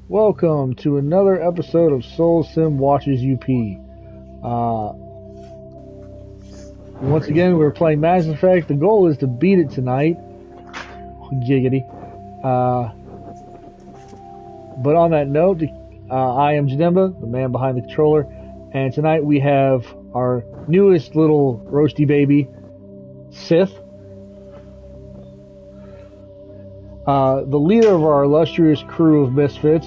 Welcome to another episode of Soul Sim Watches UP. Once again, we're playing Mass Effect. The goal is to beat it tonight. Giggity. But on that note, I am Janemba, the man behind the controller, and tonight we have our newest little roasty baby, Sith. The leader of our illustrious crew of misfits,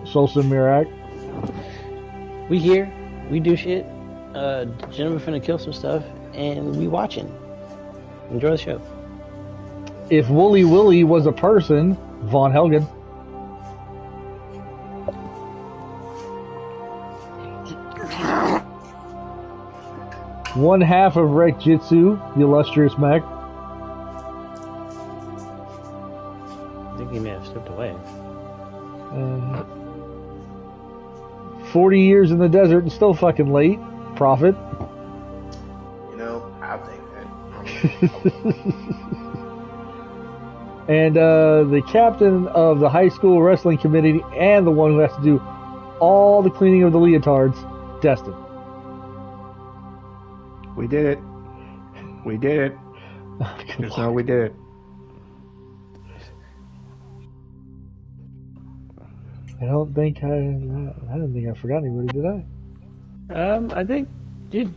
Solson Mirak. We here, we do shit. Jennifer finna kill some stuff, and we watching. Enjoy the show. If Wooly Willy was a person, Von Helgen. One half of Rek Jitsu, the illustrious mech. I think he may have slipped away. 40 years in the desert and still fucking late. Prophet. You know, I'll take that. And the captain of the high school wrestling committee and the one who has to do all the cleaning of the leotards, Destin. We did it. We did it. Just know we did it. I don't think I didn't think I forgot anybody, did I? I think, did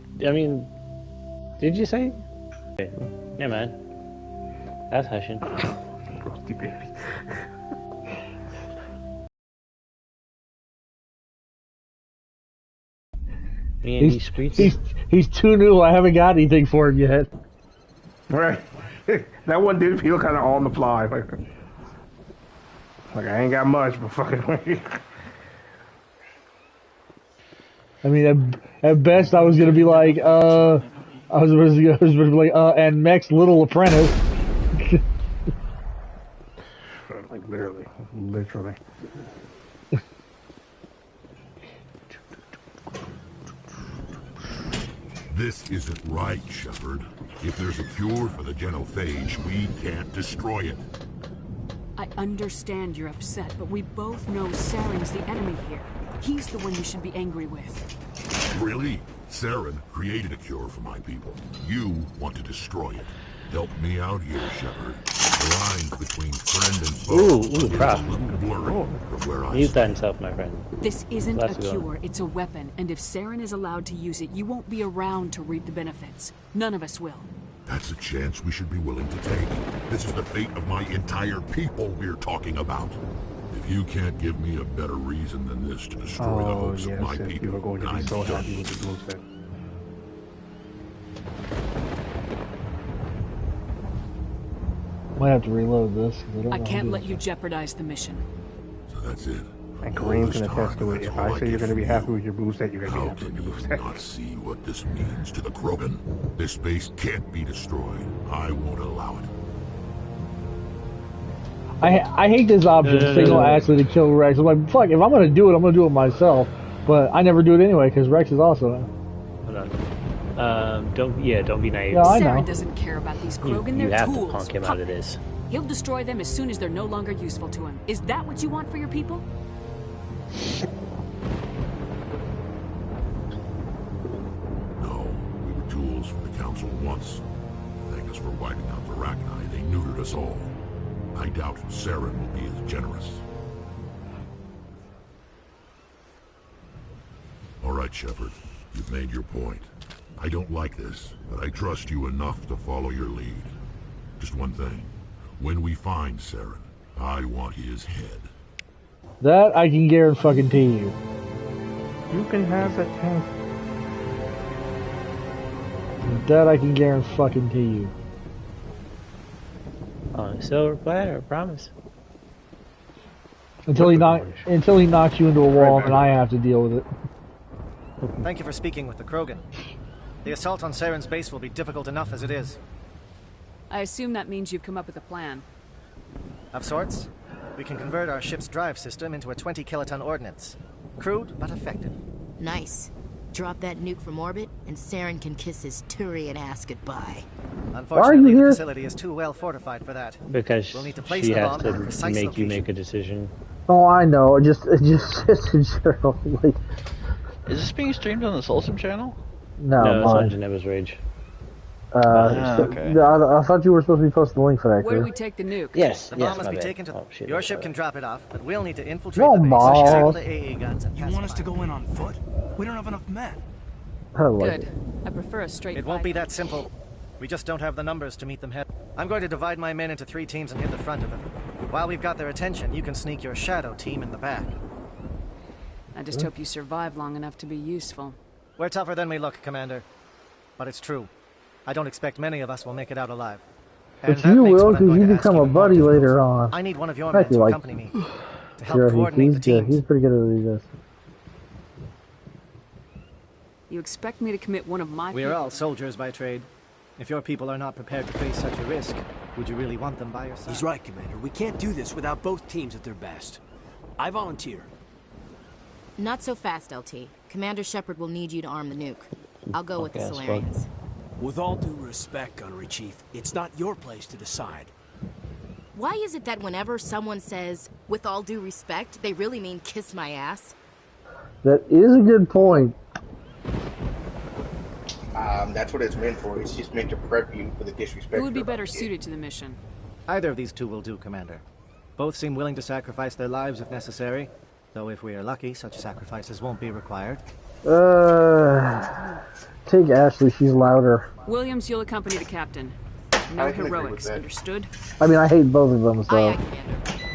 you say? Okay, never mind. That's hushing. Roasty baby. Me and these streets. He's too new. I haven't got anything for him yet. Right. That one did feel kind of on the fly. Like I ain't got much, but fucking. I mean, at best, I was gonna be like, I was supposed to be like, and Mech's little apprentice. Like literally. This isn't right, Shepard. If there's a cure for the genophage, we can't destroy it. I understand you're upset, but we both know Saren's the enemy here. He's the one you should be angry with. Really? Saren created a cure for my people. You want to destroy it. Help me out here, Shepard. The lines between friend and foe Ooh, are crap. a little blurry from where I Mute that stand. himself, my friend. This isn't a Let's go. cure, it's a weapon, and if Saren is allowed to use it, you won't be around to reap the benefits. None of us will. That's a chance we should be willing to take. This is the fate of my entire people we're talking about. If you can't give me a better reason than this to destroy the hopes of my yes, people, you are going to then be I'm so done. happy with the blue set. Might have to reload this. 'Cause I don't I know can't how to let do you this. jeopardize the mission. So that's it. And All Kareem this can attest time, to it. that's If all I say you're get going to be from happy you. with your blue set, you're going to be How happy can with your you blue set. not see what this means to the Krogan? This base can't be destroyed. I won't allow it. I hate this option, single Ashley to kill Rex. I'm like, fuck, if I'm gonna do it, I'm gonna do it myself. But I never do it anyway because Rex is awesome. Hold on. Don't be naive. Yeah, I know. Saren doesn't care about these Krogan, You they're have tools. to punk him out of this. He'll destroy them as soon as they're no longer useful to him. Is that what you want for your people? No, we were tools for the Council once. Thank us for wiping out the Rachni. They neutered us all. I doubt Saren will be as generous. All right, Shepard. You've made your point. I don't like this, but I trust you enough to follow your lead. Just one thing. When we find Saren, I want his head. That I can guarantee you. You can have that tank. That I can guarantee you. On a silver platter, I promise. Until he knocks you into a wall, and I have to deal with it. Thank you for speaking with the Krogan. The assault on Saren's base will be difficult enough as it is. I assume that means you've come up with a plan. Of sorts, we can convert our ship's drive system into a 20-kiloton ordnance. Crude, but effective. Nice. Drop that nuke from orbit, and Saren can kiss his Turian ass goodbye. Unfortunately, here? the facility is too well fortified for that. Because We'll need to place she the has bomb in a to precise make you location. make a decision. Oh, I know. Just in general. Like, Is this being streamed on the Solsum channel? No, it's on mine. Geneva's Rage. Okay. I thought you were supposed to be posting the link for that. Where do Chris. we take the nuke? Yes, The yes, bomb must my be bad. taken to. Oh, shit, Your that's ship right. can drop it off, but we'll need to infiltrate No, the base, boss. disable the AA guns, and You want us to pacify go in on foot? We don't have enough men. I like Good. it. I prefer a straight It won't be fight. that simple. We just don't have the numbers to meet them head. I'm going to divide my men into 3 teams and hit the front of them. While we've got their attention, you can sneak your shadow team in the back. I just hope you survive long enough to be useful. We're tougher than we look, Commander. But it's true. I don't expect many of us will make it out alive. And But that you makes will, what I'm because you going to ask become a even more buddy difficult. later on. I need one of your I men feel to like- accompany me to help Sure, coordinate he's the good. teams. He's pretty good at this. You expect me to commit one of my We are people? all soldiers by trade. If your people are not prepared to face such a risk, would you really want them by your side? He's right, Commander. We can't do this without both teams at their best. I volunteer. Not so fast, LT. Commander Shepard will need you to arm the nuke. I'll go with the Okay, that's Solarians. With all due respect, Gunnery Chief, it's not your place to decide. Why is it that whenever someone says, with all due respect, they really mean kiss my ass? That is a good point. That's what it's meant for. It's just meant to prep you for the disrespect. Who would be you're better about to get. suited to the mission? Either of these two will do, Commander. Both seem willing to sacrifice their lives if necessary, though if we are lucky, such sacrifices won't be required. Take Ashley. She's louder. Williams, you'll accompany the captain. No I can agree with heroics, that. understood? I mean, I hate both of them, Aye, so. aye, Commander.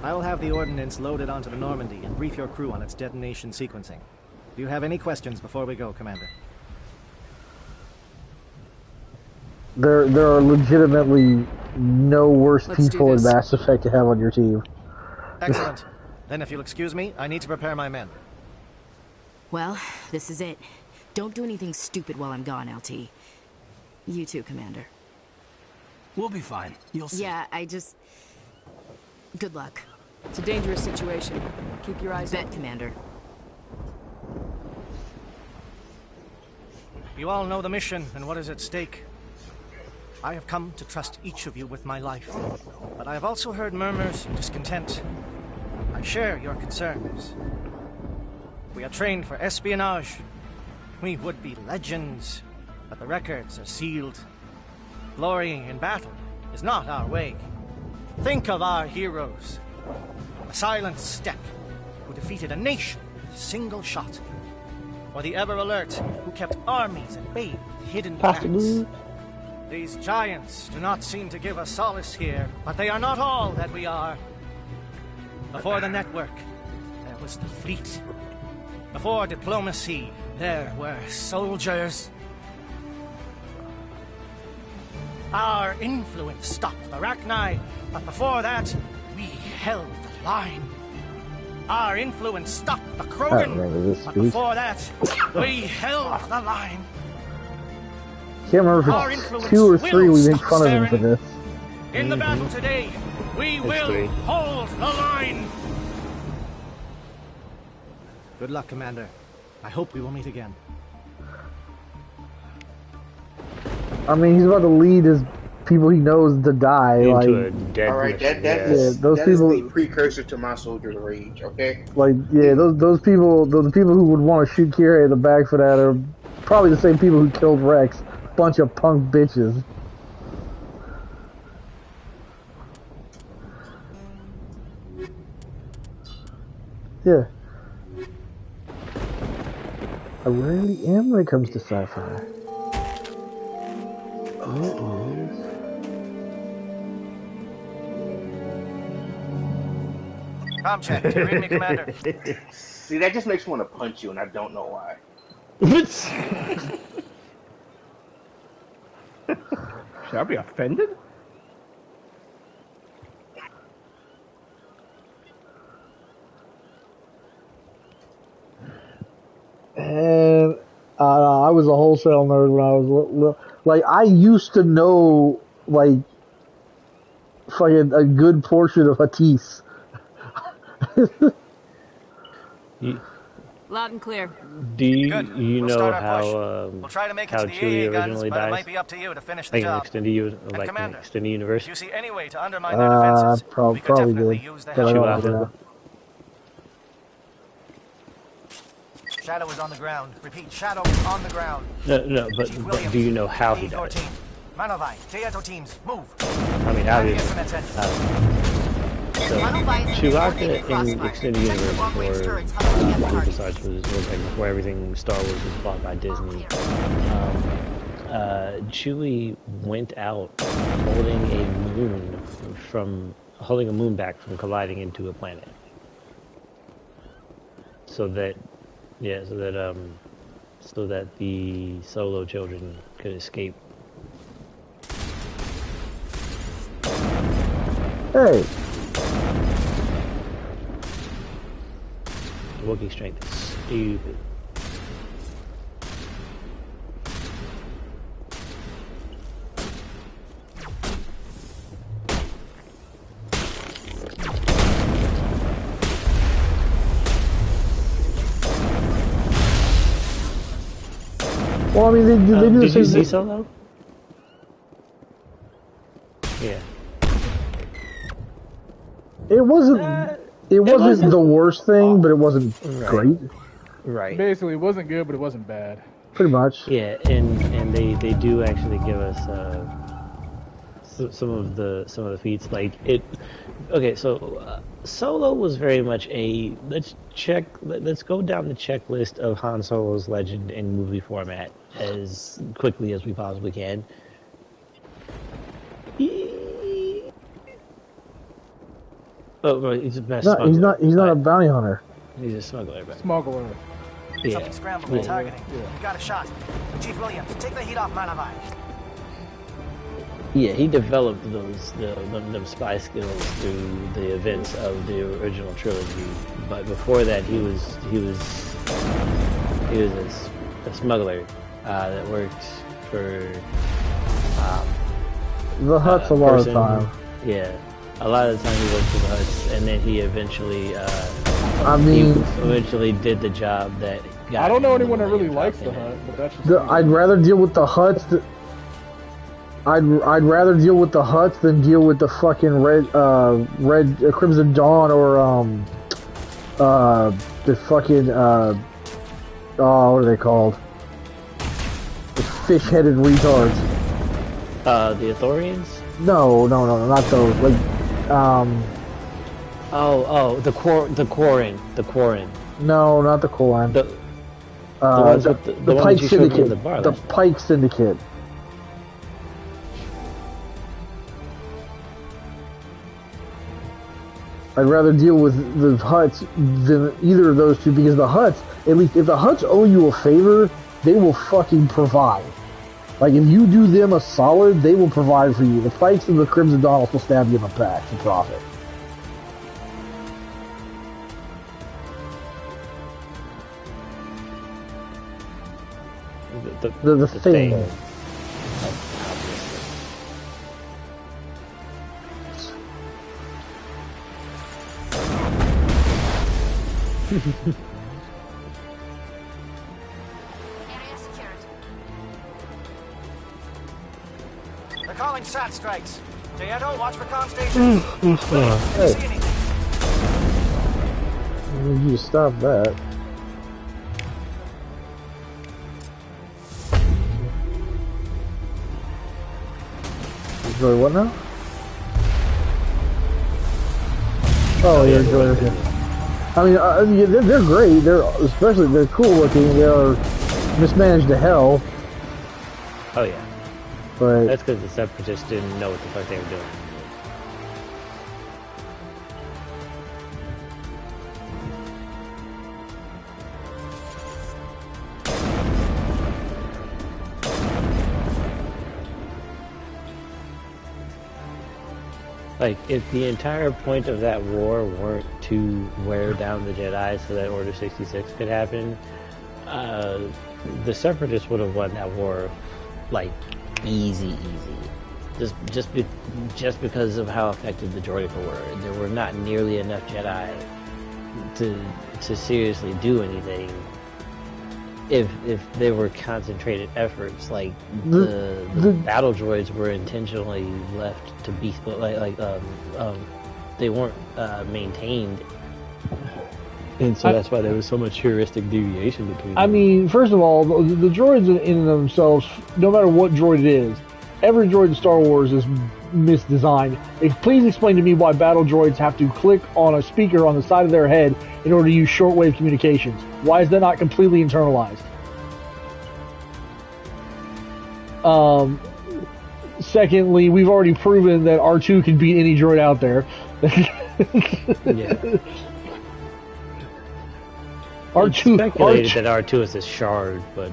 I will have the ordnance loaded onto the Normandy and brief your crew on its detonation sequencing. Do you have any questions before we go, Commander? There are legitimately no worse Let's do people in this. Mass Effect to have on your team. Excellent. Then if you'll excuse me, I need to prepare my men. Well, this is it. Don't do anything stupid while I'm gone, LT. You too, Commander. We'll be fine. You'll see. Yeah, I just... Good luck. It's a dangerous situation. Keep your eyes Bet, open. Commander. You all know the mission and what is at stake. I have come to trust each of you with my life, but I have also heard murmurs of discontent. I share your concerns. We are trained for espionage. We would be legends, but the records are sealed. Glorying in battle is not our way. Think of our heroes. A silent step who defeated a nation with a single shot. Or the ever-alert who kept armies at bay with hidden plans. These giants do not seem to give us solace here, but they are not all that we are. Before the network, there was the fleet. Before diplomacy, there were soldiers. Our influence stopped the Arachni, but before that, we held the line. Our influence stopped the Krogan, remember this but speech. before that, we held the line. Can't remember Our if it's influence 2 or 3 we will make stop fun of him for Saren. this. In the battle today, we will 3. hold the line. Good luck, Commander. I hope we will meet again. I mean, he's about to lead his people he knows to die. Into Like, a dead All right, mission, that yes. is Yeah, those that people- is the precursor to my soldier rage. Okay. those people who would want to shoot Kira in the back for that are probably the same people who killed Rex. Bunch of punk bitches. Yeah. I rarely am when it comes to sci-fi. Com check. Do you read me, Commander? See, that just makes me want to punch you, and I don't know why. Should I be offended? And I was a wholesale nerd when I was like, I used to know like fucking a good portion of Hattis. Loud and clear. Do you, Good. you We'll know start our how push. We'll try to make it how to the Chewie AA guns, originally but it dies? might be up to you to finish the Like an job. extended Commander, extended universe. if you see any way to undermine their defenses, we could probably definitely did. use the But I help. don't Chewbacca. know. Shadow is on the ground. Repeat, Shadow is on the ground. No, but do you know how he died? Manovai, Teato teams, move. I mean, obviously. So, Chewbacca in Extended Universe before LucasArts was like before everything Star Wars was bought by Disney. Chewie went out holding a moon back from colliding into a planet. So that the Solo children could escape. Hey. Wookiee strength is stupid. Well, I mean, they do the Did same you see thing. Solo? Yeah. It wasn't the worst thing, but it wasn't great. Right. Basically, it wasn't good, but it wasn't bad. Pretty much. Yeah, and they do actually give us some of the feats like it. Okay, so Solo was very much a let's go down the checklist of Han Solo's legend in movie format as quickly as we possibly can. Oh, right, he's the best smuggler. He's not a bounty hunter. He's a smuggler. But... Smuggler. Yeah. Something scrambled and targeting. You got a shot. Chief Williams, take the heat off Manovai. Yeah, he developed them spy skills through the events of the original trilogy. But before that, he was a smuggler that worked for the Hutts a lot of the time. Yeah, a lot of the time he worked for the Hutts, and then he eventually did the job that. I don't know anyone that really likes the Hutt, but that's just. I'd rather deal with the Hutts. I'd rather deal with the Hutts than deal with the fucking red Crimson Dawn or the fucking what are they called? The fish-headed retards. The Ithorians? No, not those. Like the Quarren. No, not the Quarren. The ones with the Pike Syndicate. The Pike Syndicate. I'd rather deal with the Hutts than either of those two, because the Hutts, at least if the Hutts owe you a favor, they will fucking provide. Like, if you do them a solid, they will provide for you. The Pikes and the Crimson Dawn will stab you in the back for profit. The thing. They're calling SAT strikes. Jayeto, watch for comm stations. Hey. You stop that. Enjoy what now? Oh, yeah, enjoy it. I mean, they're great. They're cool looking. They're mismanaged to hell. Oh yeah. But that's because the Separatists didn't know what the fuck they were doing. Like, if the entire point of that war weren't to wear down the Jedi so that Order 66 could happen, the Separatists would have won that war, like, easy. Just because of how effective the droids were. There were not nearly enough Jedi to seriously do anything. If they were concentrated efforts, like the battle droids were intentionally left to be they weren't maintained And so that's why there was so much heuristic deviation between them. I mean, first of all, the droids in and of themselves, no matter what droid it is, every droid in Star Wars is misdesigned. Please explain to me why battle droids have to click on a speaker on the side of their head in order to use shortwave communications. Why is that not completely internalized? Secondly, we've already proven that R2 can beat any droid out there. Yeah. R2 speculated that R2 is a shard, but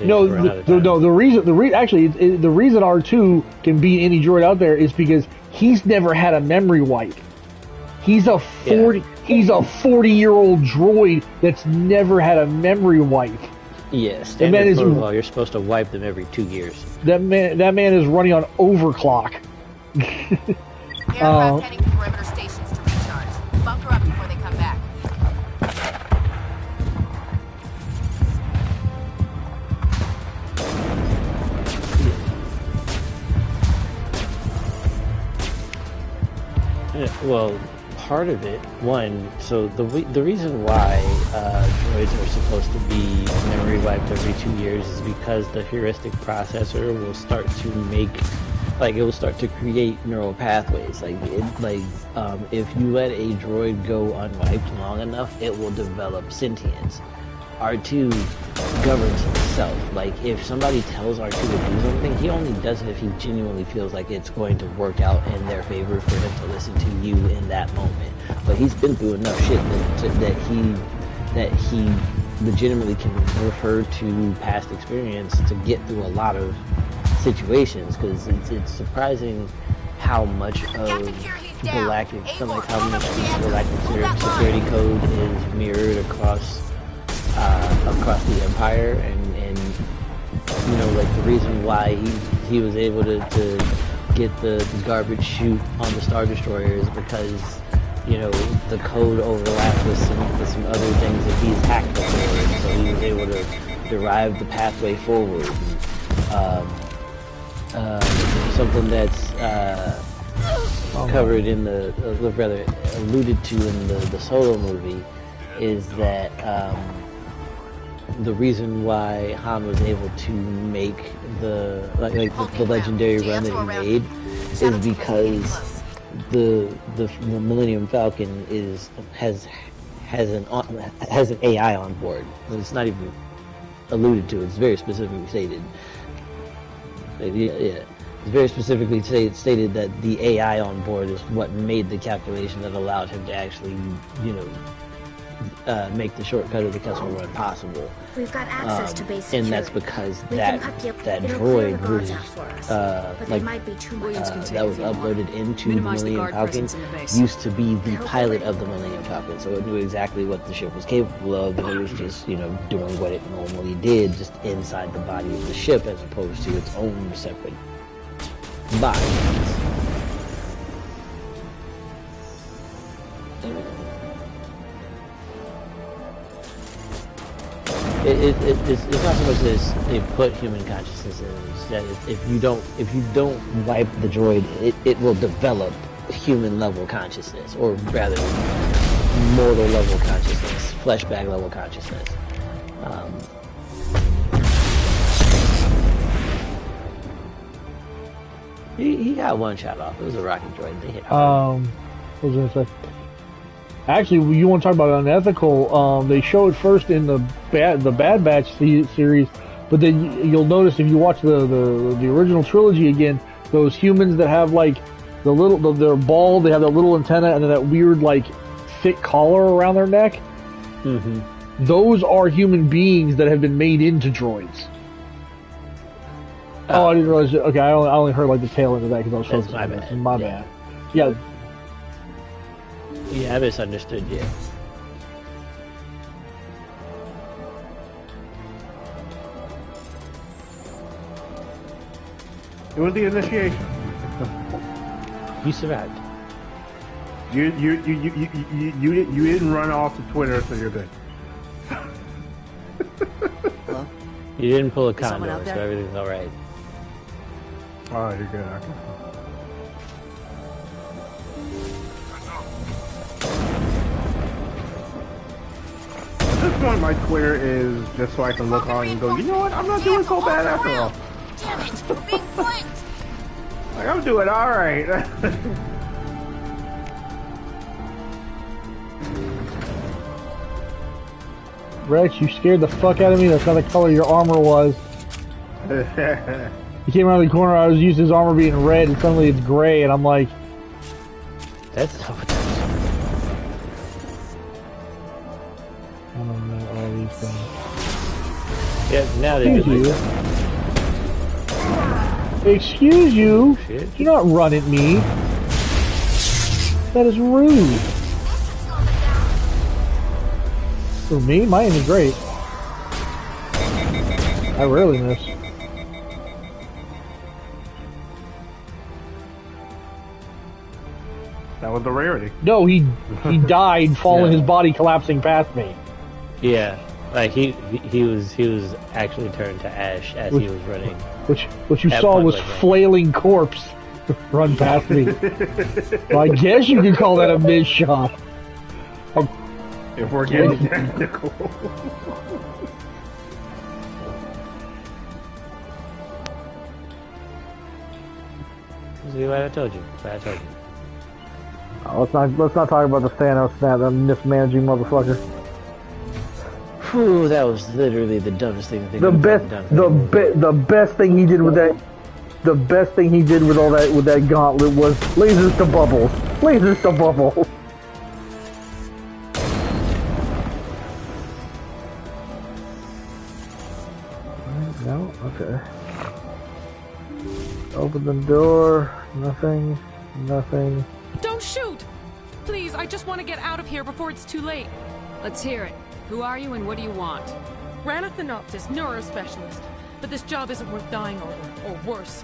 no. The reason R2 can beat any droid out there is because he's never had a memory wipe. He's a 40-year-old droid that's never had a memory wipe. Yeah, standard protocol. You're supposed to wipe them every 2 years. That man is running on overclock. Aircraft heading to perimeter stations to recharge. Bunker up before they come back. Well, part of it, so the reason why droids are supposed to be memory wiped every 2 years is because the heuristic processor will start to it will start to create neural pathways. If you let a droid go unwiped long enough, it will develop sentience. R2 governs himself. If somebody tells R2 to do something, he only does it if he genuinely feels like it's going to work out in their favor for him to listen to you in that moment. But he's been through enough shit that he legitimately can refer to past experience to get through a lot of situations, because it's surprising how much of galactic security code is mirrored across the Empire, and the reason why he was able to get the garbage chute on the Star Destroyer is because the code overlapped with some other things that he's hacked before, and so he was able to derive the pathway forward. Something that's covered in rather alluded to in the Solo movie is that the reason why Han was able to make the legendary run that he made is because the Millennium Falcon has an AI on board. It's not even alluded to. It's very specifically stated. Yeah. It's very specifically stated that the AI on board is what made the calculation that allowed him to actually, make the shortcut of the Kessel Run possible. We've got access to base and that's because that droid was that was uploaded into the Millennium Falcon used to be the pilot of the Millennium Falcon, so it knew exactly what the ship was capable of, and it was just doing what it normally did, just inside the body of the ship as opposed to its own separate body. It's not so much as they put human consciousness in, it's that if you don't wipe the droid, it will develop human level consciousness, or rather mortal level consciousness, fleshbag level consciousness. He got one shot off. It was a rocket droid. They hit hard. What was I gonna say? Actually, you want to talk about unethical? They show it first in the Bad Batch series, but then you'll notice if you watch the original trilogy again, those humans that have they're bald, they have that little antenna, and then that weird thick collar around their neck. Mm-hmm. Those are human beings that have been made into droids. Oh, I didn't realize. Okay, I only heard the tail end of that because I was focused on this. My bad. Yeah. Yeah, I misunderstood you. It was the initiation. You survived. You didn't run off to Twitter, so you're good. Hello? You didn't pull a condom, so everything's all right. Oh, you're good. Okay. point my Twitter is just so I can look on and go, you know what? I'm not doing so bad after all. Damn it! We're being flanked! Like, I'm doing alright. Rex, you scared the fuck out of me. That's not the color your armor was. He came around the corner, I was used to his armor being red, and suddenly it's gray, and I'm like... That's not what that I don't know all these things. Yep, now they do. Excuse you? Shit. Do not run at me. That is rude. For me, my aim is great. I rarely miss. That was the rarity. No, he died falling, his body collapsing past me. Yeah, like he was actually turned to ash as he was running. What you saw was flailing corpse run past me. So I guess you could call that a miss shot. If we're getting technical. See what I told you. Let's not talk about the Thanos snap, that mismanaging motherfucker. Whew, that was literally the dumbest thing I think the best thing he did with that. The best thing he did with all that gauntlet was lasers to bubbles. Lasers to bubbles. No? Okay. Open the door. Nothing. Nothing. Don't shoot! Please, I just want to get out of here before it's too late. Let's hear it. Who are you and what do you want? Ranathanoptis, neurospecialist. But this job isn't worth dying over, or worse.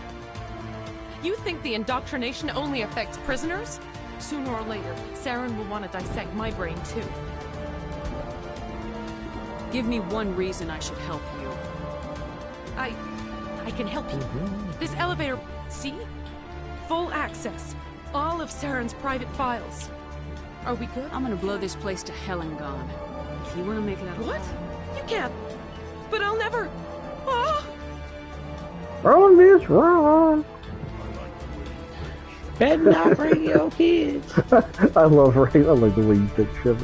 You think the indoctrination only affects prisoners? Sooner or later, Saren will want to dissect my brain too. Give me one reason I should help you. I can help you. This elevator, see? Full access. All of Saren's private files. Are we good? I'm gonna blow this place to hell and gone. If you wanna make it out. What? You can't. But I'll never. Ah! Run, bitch, run! Better not bring your kids. I love Rex. I like the way you think shit.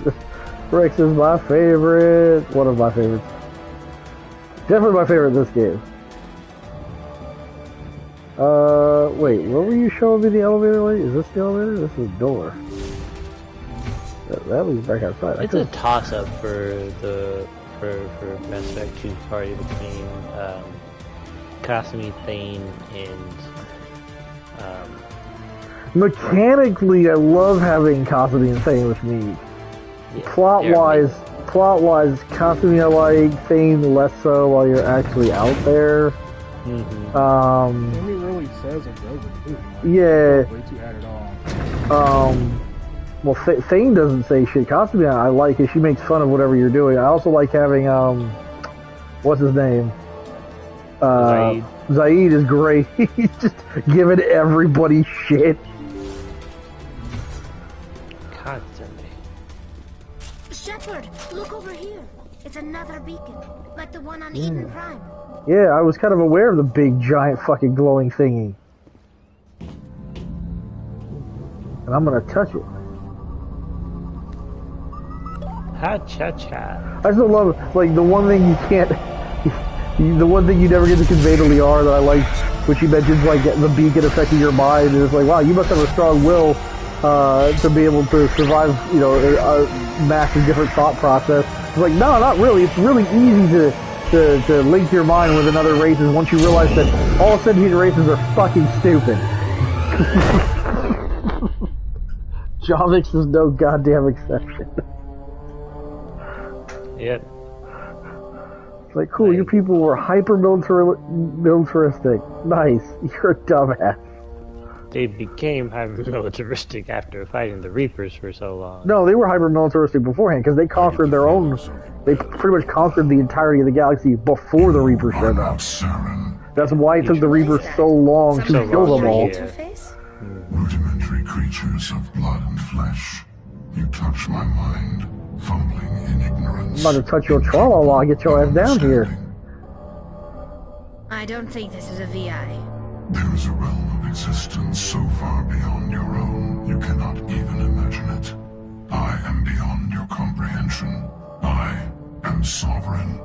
Rex is my favorite. One of my favorites. Definitely my favorite in this game. Wait, what were you showing me the elevator like? Is this the elevator? This is the door. That leads back outside. It's a toss-up for Mass Effect 2 party between Kasumi, Thane, and mechanically, I love having Kasumi and Thane with me. Yeah, Plot-wise, Kasumi I like, Thane less so while you're actually out there. Nobody really says it doesn't. Yeah. Way too added on. Well, Thane doesn't say shit. Kasumi I like it. She makes fun of whatever you're doing. I also like having, what's his name? Zaid. Zaid is great. He's just giving everybody shit. Constantly. Shepard, look over here. It's another beacon, like the one on Eden Prime. Yeah, I was kind of aware of the big, giant, fucking glowing thingy. And I'm gonna touch it. Ha-cha-cha. I still love, like, the one thing you can't... the one thing you never get to convey to Liara that I like, which she mentions, like, the beacon affecting your mind, and it's like, wow, you must have a strong will to be able to survive, you know, a massive different thought process. It's like, no, not really. It's really easy to link your mind with another races once you realize that all sentient races are fucking stupid. Javix is no goddamn exception. Yep. It's like, cool, you people were hyper-militaristic. Nice. You're a dumbass. They became hyper-militaristic after fighting the Reapers for so long. No, they were hyper-militaristic beforehand, because they conquered their own... They pretty much conquered the entirety of the galaxy before the Reapers showed up. That's why it took the Reapers so long to kill them all. Rudimentary creatures of blood and flesh. You touch my mind, fumbling in ignorance. I'm about to touch your trauma while I get your ass down here. I don't think this is a VI. There is a realm of existence so far beyond your own, you cannot even imagine it. I am beyond your comprehension. I am sovereign.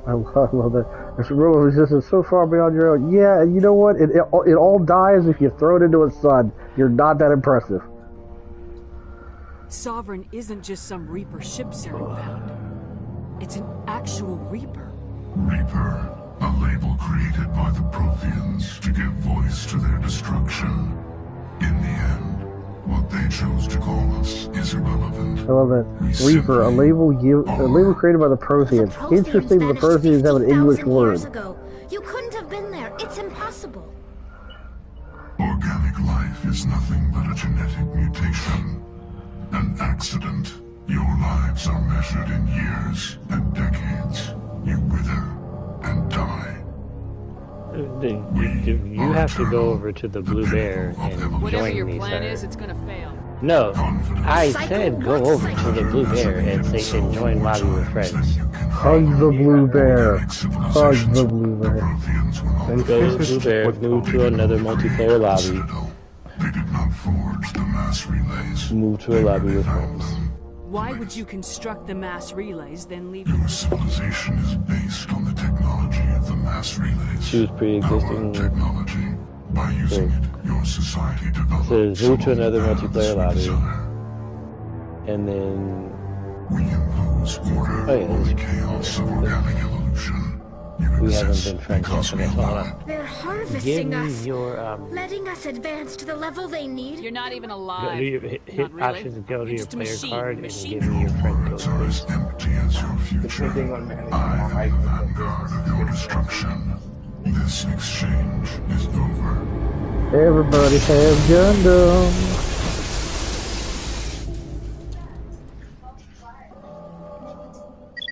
I love that. There's a realm of existence so far beyond your own. Yeah, and you know what? It all dies if you throw it into a sun. You're not that impressive. Sovereign isn't just some Reaper ship Saren found. It's an actual Reaper. Reaper, a label created by the Protheans to give voice to their destruction. In the end, what they chose to call us is irrelevant. I love that. Reaper, a label created by the Protheans. Interesting that the Protheans have an English word. You couldn't have been there. It's impossible. Organic life is nothing but a genetic mutation. An accident. Your lives are measured in years and decades. You wither and die. You have to go over to the Blue Bear and Whatever join your me, plan sir. is, it's gonna fail. No, I said go over to the Blue Bear and join while we were friends. Hug the Blue Bear. Hug the Blue Bear. Then go to the Blue Bear, move to another multiplayer lobby. They did not forge the mass relays. Move to a lobby with friends. Why would you construct the mass relays, then leave them? Your civilization is based on the technology of the mass relays. Choose pre-existing technology. By using it, your society develops. Says move to another multiplayer lobby. And then we impose order over the chaos of organic evolution. We haven't been friends yet, so that's all. They're harvesting us, your letting us advance to the level they need. You're not even go alive. to your, hit really. options, go to You're your just a player machine, card, and machine. give me your friend code. Are as empty as your future. I am the vanguard of your destruction. This exchange is over. Everybody have Gundam.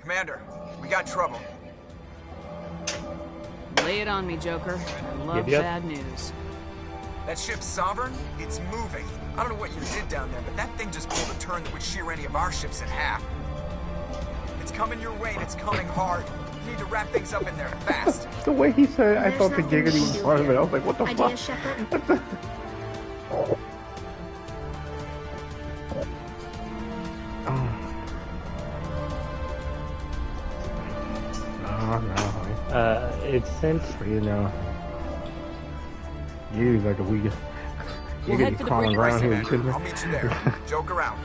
Commander, we got trouble. Lay it on me, Joker. I love bad news. That ship's Sovereign? It's moving. I don't know what you did down there, but that thing just pulled a turn that would shear any of our ships in half. It's coming your way, and it's coming hard. You need to wrap things up in there fast. The way he said it, I thought the giggity was part of it. I was like, what the fuck? It's since you know, you like a weak. We'll head for the bridge. Around here, I'll meet you there. Joker out.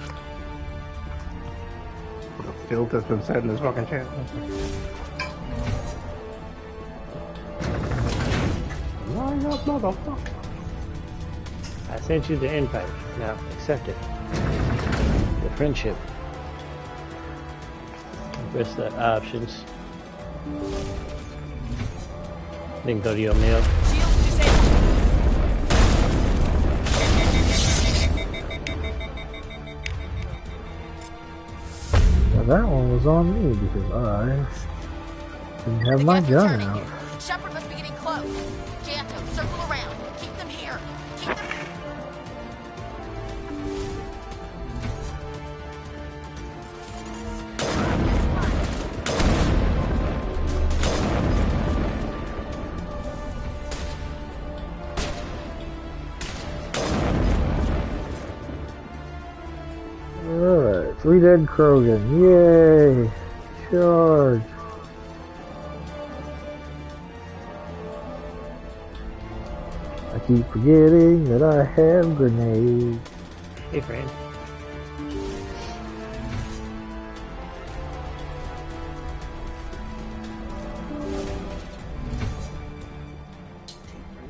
The filter's been set in this fucking channel. Line up, motherfucker. I sent you the invite. Now accept it. The friendship. Press the options. Then go to your mail. Now that one was on me because I didn't have my gun out. Shepard must be getting close. Janto, circle around. Keep them here. Keep them. Alright, 3 dead Krogan. Yay! Charge! I keep forgetting that I have grenades. Hey, friend.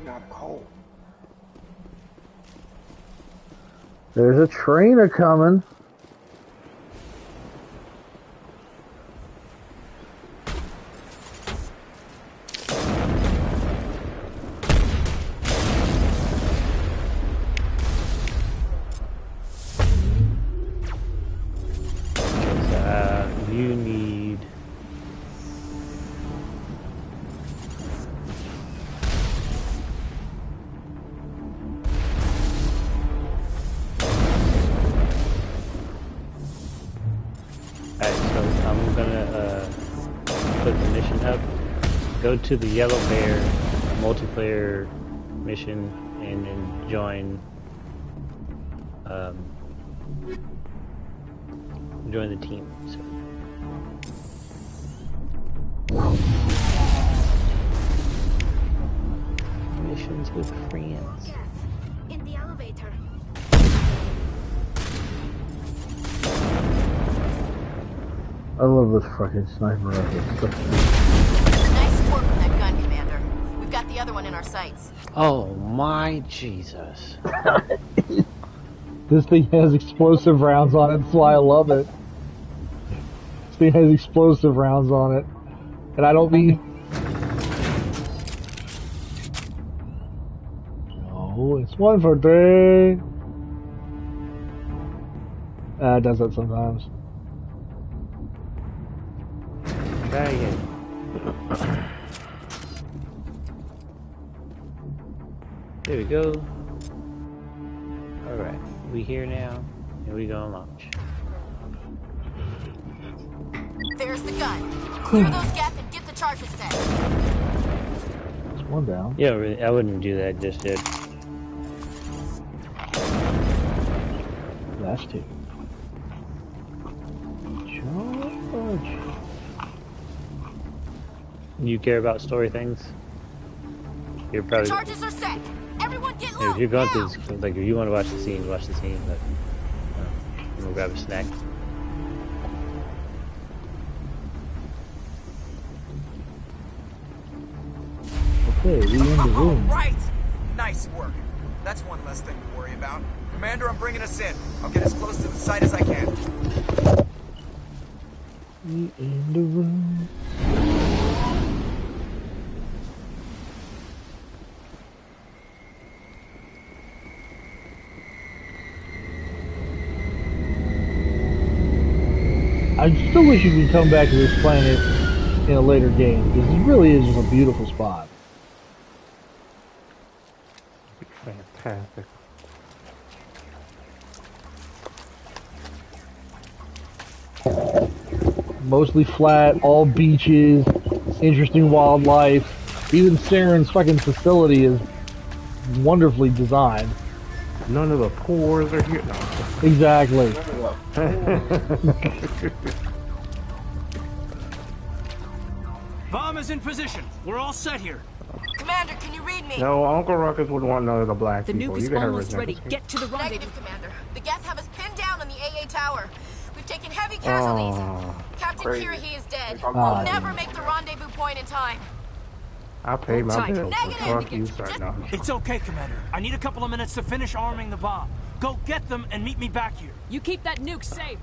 Not cold. There's a trainer coming. You need I'm gonna put the mission up. Go to the Yellow Bear multiplayer mission and then join the team. So. Missions with friends. In the elevator. I love this fucking sniper rifle. Nice work with that gun, Commander. We've got the other one in our sights. Oh my Jesus. This thing has explosive rounds on it, that's why I love it. This thing has explosive rounds on it. And I don't mean... No, it's one for three. It does that sometimes. Try again. There we go. Alright, we here now, and we gonna launch. There's the gun. Clear those gaps and get the charges set. There's one down. Yeah, really, I wouldn't do that just yet. That's two. Charge. You care about story things? You're probably... Charges are set. Everyone get low. If you're going through this, like, if you want to watch the scene, watch the scene, but I'm gonna grab a snack. Okay, we in the room. Right! Nice work. That's one less thing to worry about. Commander, I'm bringing us in. I'll get as close to the site as I can. We in the room. I still wish you could come back to this planet in a later game, because it really is just a beautiful spot. Fantastic. Mostly flat, all beaches, interesting wildlife. Even Saren's fucking facility is wonderfully designed. None of the pores are here. No. Exactly. Bomb is in position. We're all set here. Commander, can you read me? No, Uncle Ruckus would want none of the black The people. nuke is You almost ready. Get to the rendezvous. Negative, Commander. The Geth have us pinned down on the AA tower. We've taken heavy casualties. Captain Kirahi is dead. We'll never make the rendezvous point in time. I paid my Tight. bills. Negative. Fuck you, sir. No. It's okay, Commander. I need a couple of minutes to finish arming the bomb. Go get them and meet me back here. You keep that nuke safe.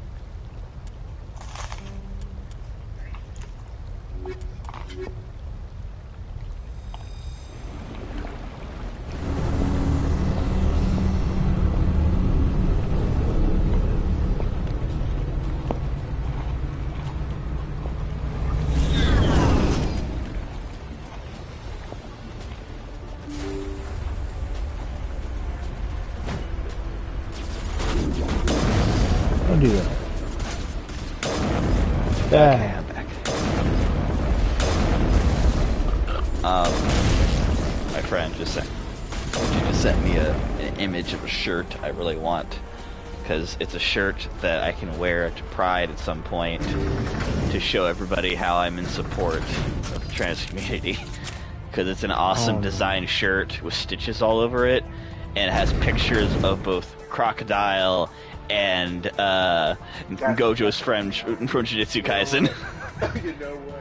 Don't do that. Okay, I'm back. My friend just sent me an image of a shirt I really want, because it's a shirt that I can wear to Pride at some point to show everybody how I'm in support of the trans community. Because it's an awesome design shirt with stitches all over it, and it has pictures of both Crocodile and Gojo's friend from Jujutsu Kaisen. You know what?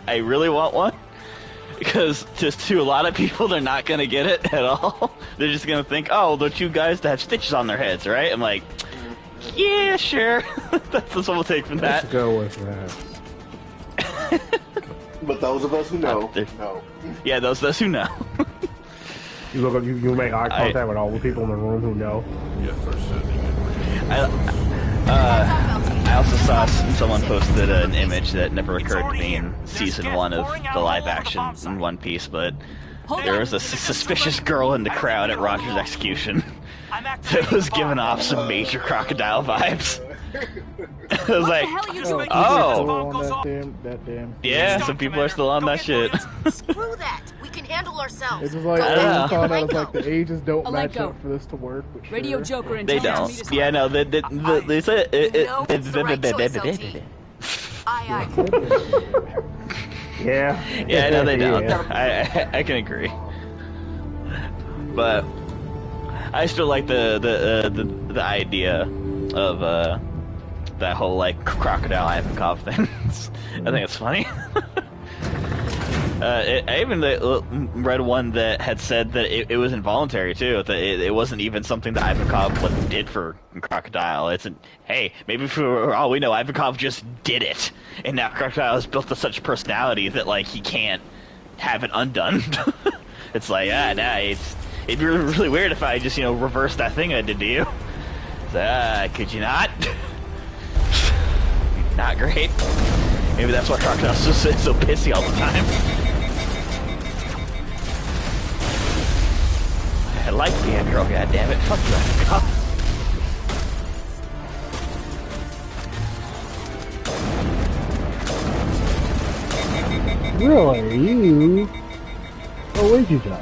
I really want one, because just to a lot of people, they're not gonna get it at all. They're just gonna think, oh, they're two guys that have stitches on their heads, right? I'm like, yeah, sure. That's what we'll take from that. Let's go with that. But those of us who know, know. Yeah, those who know. You look, you make eye contact with all the people in the room who know. Yes, we're sending it. I also saw someone posted an image that never occurred to me in season 1 of the live action in One Piece, but there was a suspicious girl in the crowd at Roger's execution. It was giving off some major crocodile vibes. I was like, yeah, some people are still on that shit. Screw that. We can handle ourselves. It's just like I found out like the ages don't match up for this to work. But sure. Radio Joker and they don't. Yeah, no, they said Aye. Yeah, no, they don't. I can agree. But I still like the idea of that whole like crocodile Ivankov thing. I think it's funny. I even read one that had said that it was involuntary too. That it wasn't even something that Ivankov did for Crocodile. Hey, maybe for all we know, Ivankov just did it, and now Crocodile has built such personality that like he can't have it undone. It's like it'd be really weird if I just reverse that thing I did to you. So, could you not? Not great. Maybe that's why Crocodile's just so pissy all the time. I like being a girl, goddammit. Fuck you, Ivankov. Really? You? Oh, where'd you go?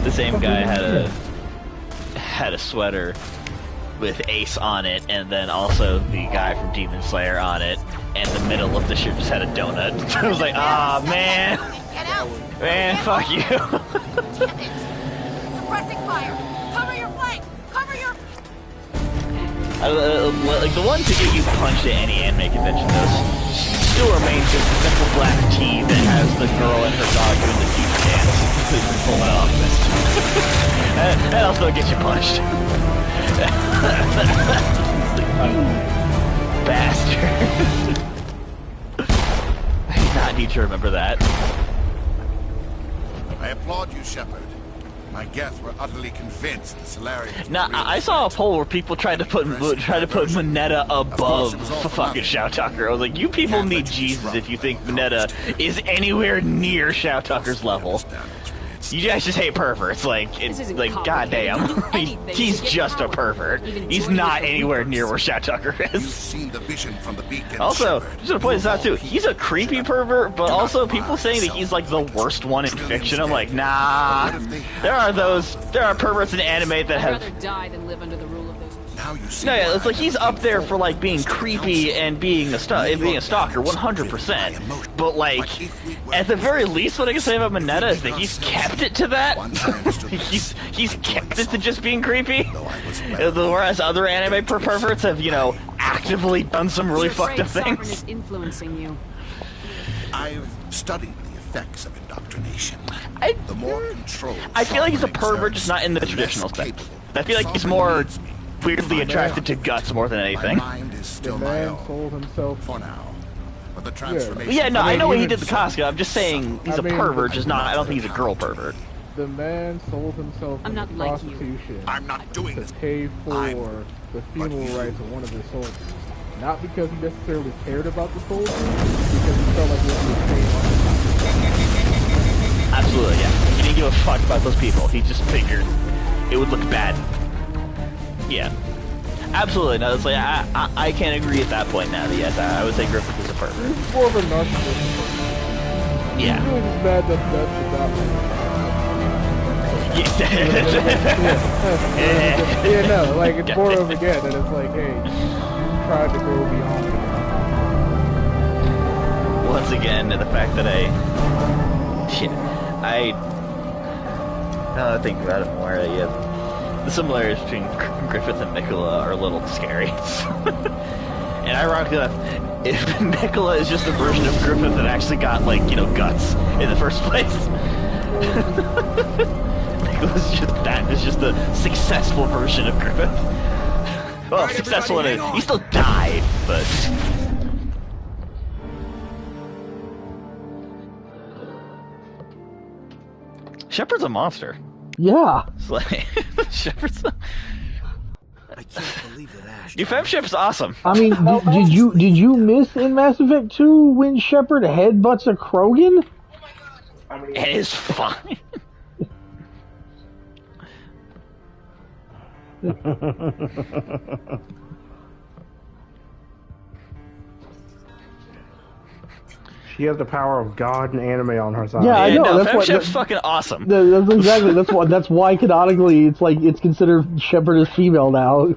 The same guy had a sweater with Ace on it, and then also the guy from Demon Slayer on it, and the middle of the shirt just had a donut. I was like, ah, man. Get out. Man, fuck you. Damn it. Suppressing fire. Cover your flank. Cover your... Like, the one to get you punched at any anime convention, though, still remains just a simple black tee that has the girl and her dog doing the future dance. Pull it off. That'll still get you punched. Bastard. I did not need to remember that. I applaud you, Shepard. My guests were utterly convinced the Solarians. Now, I saw a poll where people tried to put Mineta above fucking Shao Tucker. I was like, you people need Jesus if you think Mineta is anywhere near Shao Tucker's level. You guys just hate perverts, like goddamn. He's just a pervert. He's not anywhere near where Shao Tucker is. Also, just to point this out too, he's a creepy pervert, but also people saying that he's like the worst one in fiction. I'm like, nah. There are perverts in anime that have. I'd rather die than live under the rule of those. No, yeah, it's like he's up there for like being creepy and being a stalker, 100%. But like, at the very least, what I can say about Mineta is that he's kept it to that. he's kept it to just being creepy. Whereas other anime perverts have, actively done some really fucked up things. Is influencing you. I've studied the effects of indoctrination. The more control. I feel like he's a pervert, just not in the traditional sense. I feel like he's more weirdly attracted to guts more than anything. The man sold himself for now. But the transformation. Yeah, no, I know when he did the costume. I'm just saying he's a pervert, just not. I don't think he's a girl pervert. The man sold himself I'm not into like prostitution. I'm not doing this. To pay for the funeral rites of one of his soldiers. Not because he necessarily cared about the soldiers, because he felt like he was being paid. Absolutely, yeah. He didn't give a fuck about those people. He just figured it would look bad. Yeah. Absolutely, no, it's like, I can't agree at that point now. Yes, I would say Griffith is a pervert. He's more of a narcissist. Yeah. He's really just mad that that's yeah, no, like, it's more of, again, that it's like, hey, you tried to go beyond it. Once again, the fact that now that I think about it more, yeah, the similarities between Griffith and Nicola are a little scary. And ironically enough, if Nicola is just a version of Griffith that actually got, like, guts in the first place. Nicola's just that. It's just a successful version of Griffith. Well, successful in it. He still died, but... Shepard's a monster. Yeah. It's like, Shepard's I can't believe that Ash. Your femship's awesome. I mean, did you miss in Mass Effect 2 when Shepard headbutts a Krogan? It is fine. She has the power of God and anime on her side. Yeah, I know. No, that's Femship's fucking awesome. That's exactly. That's why canonically it's considered Shepard is female now.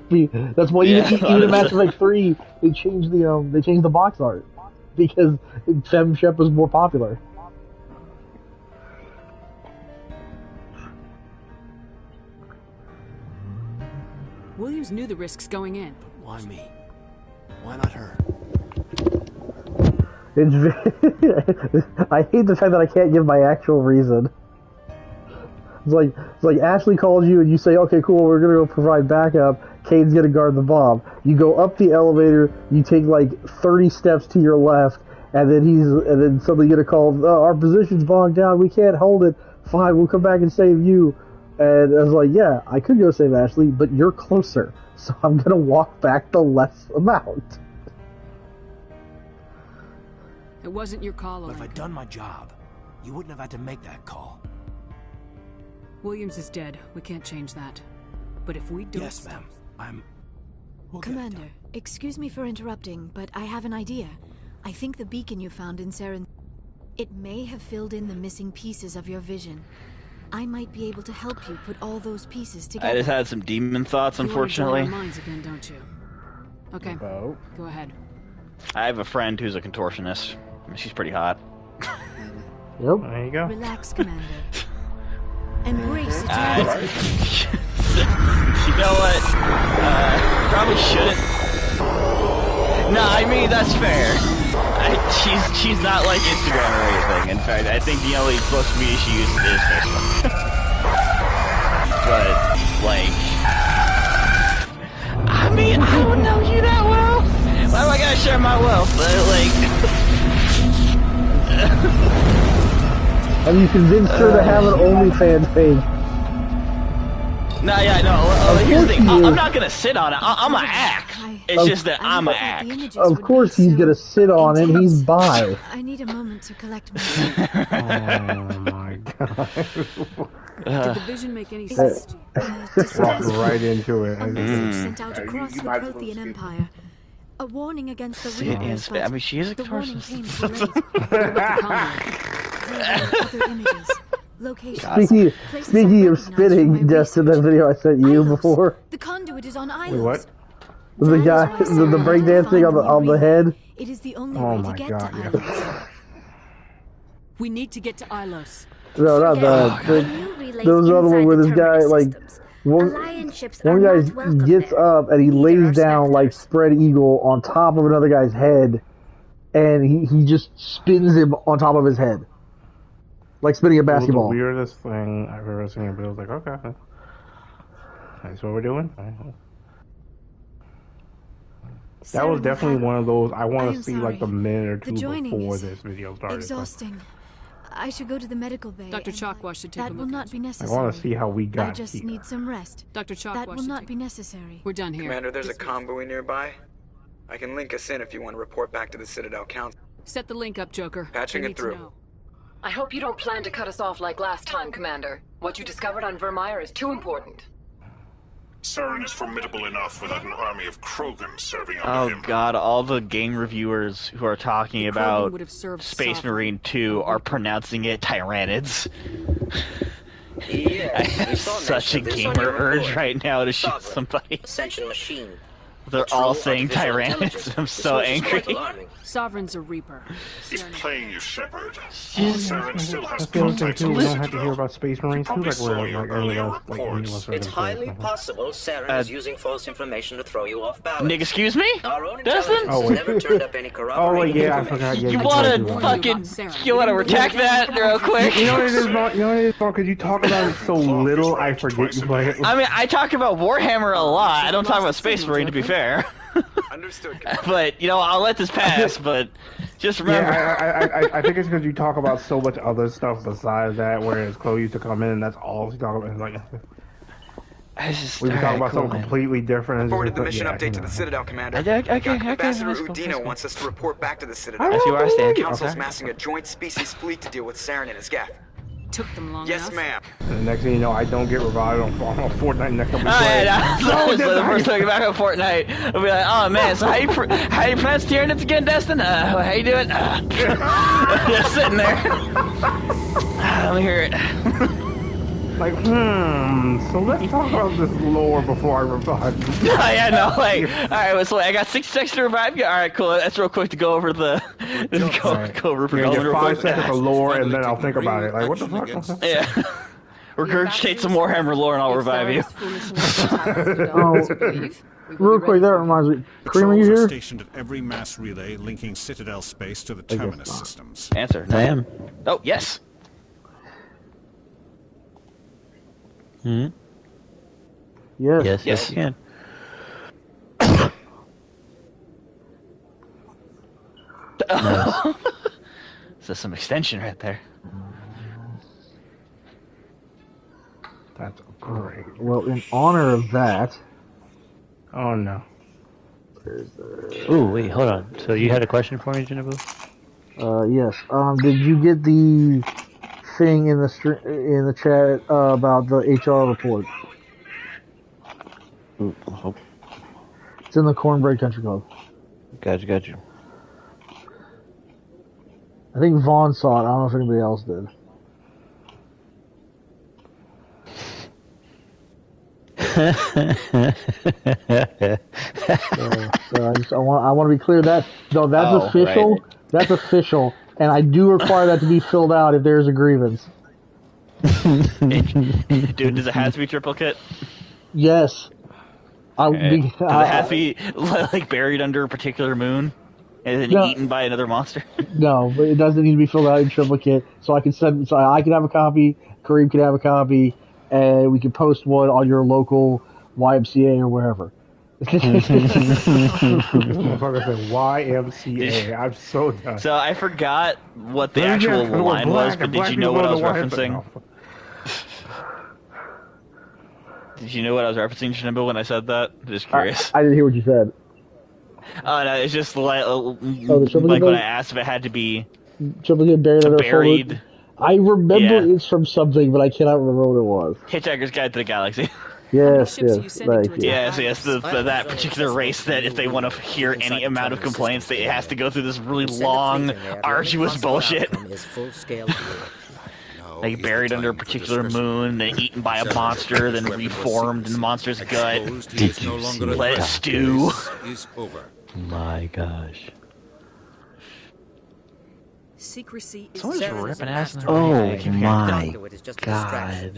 That's why even in Mass Effect 3 they changed the box art because Femshep was more popular. Williams knew the risks going in. Why me? Why not her? I hate the fact that I can't give my actual reason. It's like Ashley calls you and you say, okay, cool, we're gonna go provide backup. Cade's gonna guard the bomb. You go up the elevator, you take like 30 steps to your left, and then suddenly get a call. Oh, our position's bogged down. We can't hold it. Fine, we'll come back and save you. And I was like, yeah, I could go save Ashley, but you're closer, so I'm gonna walk back the less amount. It wasn't your call, But if I'd done my job, you wouldn't have had to make that call. Williams is dead. We can't change that. But if we don't... Yes, ma'am. Commander, excuse me for interrupting, but I have an idea. I think the beacon you found in Saren... It may have filled in the missing pieces of your vision. I might be able to help you put all those pieces together. I just had some demon thoughts, unfortunately. You want to join our minds again, don't you? Okay, go ahead. I have a friend who's a contortionist. I mean, she's pretty hot. Yep. There you go. Relax, Commander. Embrace eternity. You know what? Probably shouldn't. No, I mean, that's fair. She's not like Instagram or anything. In fact, I think the only social media she uses is Facebook. But, like... I mean, I don't know you that well. Why do I gotta share my wealth? Have you convinced her to have an OnlyFans page? No, yeah, no. Here's the thing. I'm not gonna sit on it. I'm a act. It's just that I'm a act. Of course he's gonna sit on it. He's bi. I need a moment to collect myself. Oh my god. Did the vision make any sense to you? Walk right into it. A message sent out across the Prothean Empire. A warning against the Reapers, but I mean, she is a the warning contortionist. came too late. What about the conduit? There were other images. Speaking of spitting, just in that video I sent you before. The conduit is on Islos. Wait, what? The guy, the breakdancing on the head. It is the only way to get to Islos. We need to get to Islos. No, not that. There was another one where this guy, like, one guy gets up and he lays down, like, spread eagle on top of another guy's head, and he just spins him on top of his head. Like spinning a basketball. It was the weirdest thing I've ever seen, but it was like, okay. That's what we're doing. That was definitely one of those, I want to see like the minute or two before this video started. Exhausting. I should go to the medical bay. Dr. Chakwa should take a look. That will not be necessary. I want to see how we got I just here. need some rest. Dr. Chakwa that will not be necessary. We're done here. Commander, there's a convoy nearby. I can link us in if you want to report back to the Citadel Council. Set the link up, Joker. Patching it through. I hope you don't plan to cut us off like last time, Commander. What you discovered on Vermeer is too important. Saren is formidable enough without an army of Krogan serving under Oh him. god, all the game reviewers who are talking about Space Marine 2 are pronouncing it Tyranids. I have such a gamer urge right now to shoot somebody. Ascension machine. They're all saying Tyranids. I'm so angry. Sovereign's a Reaper. He's playing you, Shepard. Saren still has contact with the Citadel. We don't have to hear about Space Marines too, like we're It's highly possible Saren is using false information to throw you off balance. Nick, excuse me? Our own Dustin? intelligence never turned up any corroborating yeah, I forgot. Yeah, you wanna attack that real quick? You know what it is, Mark? You know what it is, Mark? Because you talk about it so little, I forget you play it. I mean, I talk about Warhammer a lot. I don't talk about Space Marine, to be fair. Understood. But, you know, I'll let this pass, but just remember. Yeah, I think it's because you talk about so much other stuff besides that, whereas Chloe used to come in and that's all she talk about. Like, we were talking about something completely different. Forwarded the mission update to the Citadel, Commander. Ambassador Udino wants us to report back to the Citadel. I see where I stand. The Council's massing a joint species fleet to deal with Saren and his gap. took them long Yes, enough. ma'am. And the next thing you know, I don't get revived on Fortnite next time we Oh, play. yeah, no. So the first time we get back on Fortnite, we'll be like, oh man, so how you pronounce Tyranids again, Destin? How you doing? Just sitting there. Let me hear it. Like, so let's talk about this lore before I revive you. Yeah, no, like, alright, so I got 6 seconds to revive you? Alright, cool, that's real quick to go over the... Go over You're gonna get 5 seconds of lore and then I'll think about it. Like, what the fuck? Yeah. Regurgitate some more Hammer lore and I'll revive you. Real quick, that reminds me. Cream, are you here? Stationed at every mass relay linking Citadel space to the terminus systems. Answer. I am. Oh, yes. Hmm? Yes. Yes, you can. Nice. So some extension right there. That's great. Well, in honor of that... Oh, no. Ooh, wait, hold on. So you had a question for me, Jinabu? Yes. Did you get the thing in the chat about the HR report? Ooh, it's in the Cornbread Country Club. Got you. I think Vaughn saw it. I don't know if anybody else did. So I want to be clear that that's official. Right. That's official, and I do require that to be filled out if there's a grievance. Dude, does it have to be triplicate? Yes. Does it have to be like buried under a particular moon and then eaten by another monster? No, but it doesn't need to be filled out in triplicate. So I can send. So I can have a copy. Kareem can have a copy, and we can post one on your local YMCA or wherever. This motherfucker said YMCA. I'm so done. So I forgot what the actual line was, but did you know what I was referencing? Did you know what I was referencing, Shinimbo, when I said that? Just curious. I didn't hear what you said. Oh, no, it's just like the when I asked if it had to be triplicate buried. I remember it's from something, but I cannot remember what it was. Hitchhiker's Guide to the Galaxy. Yes, thank you. Yes, that particular race that if they want to hear any amount of complaints, it has to go through this really long, arduous bullshit. Like buried under a particular moon, then eaten by a monster, then reformed in the monster's gut. Let it stew. My gosh. Secrecy is someone's ripping ass in the Oh my god.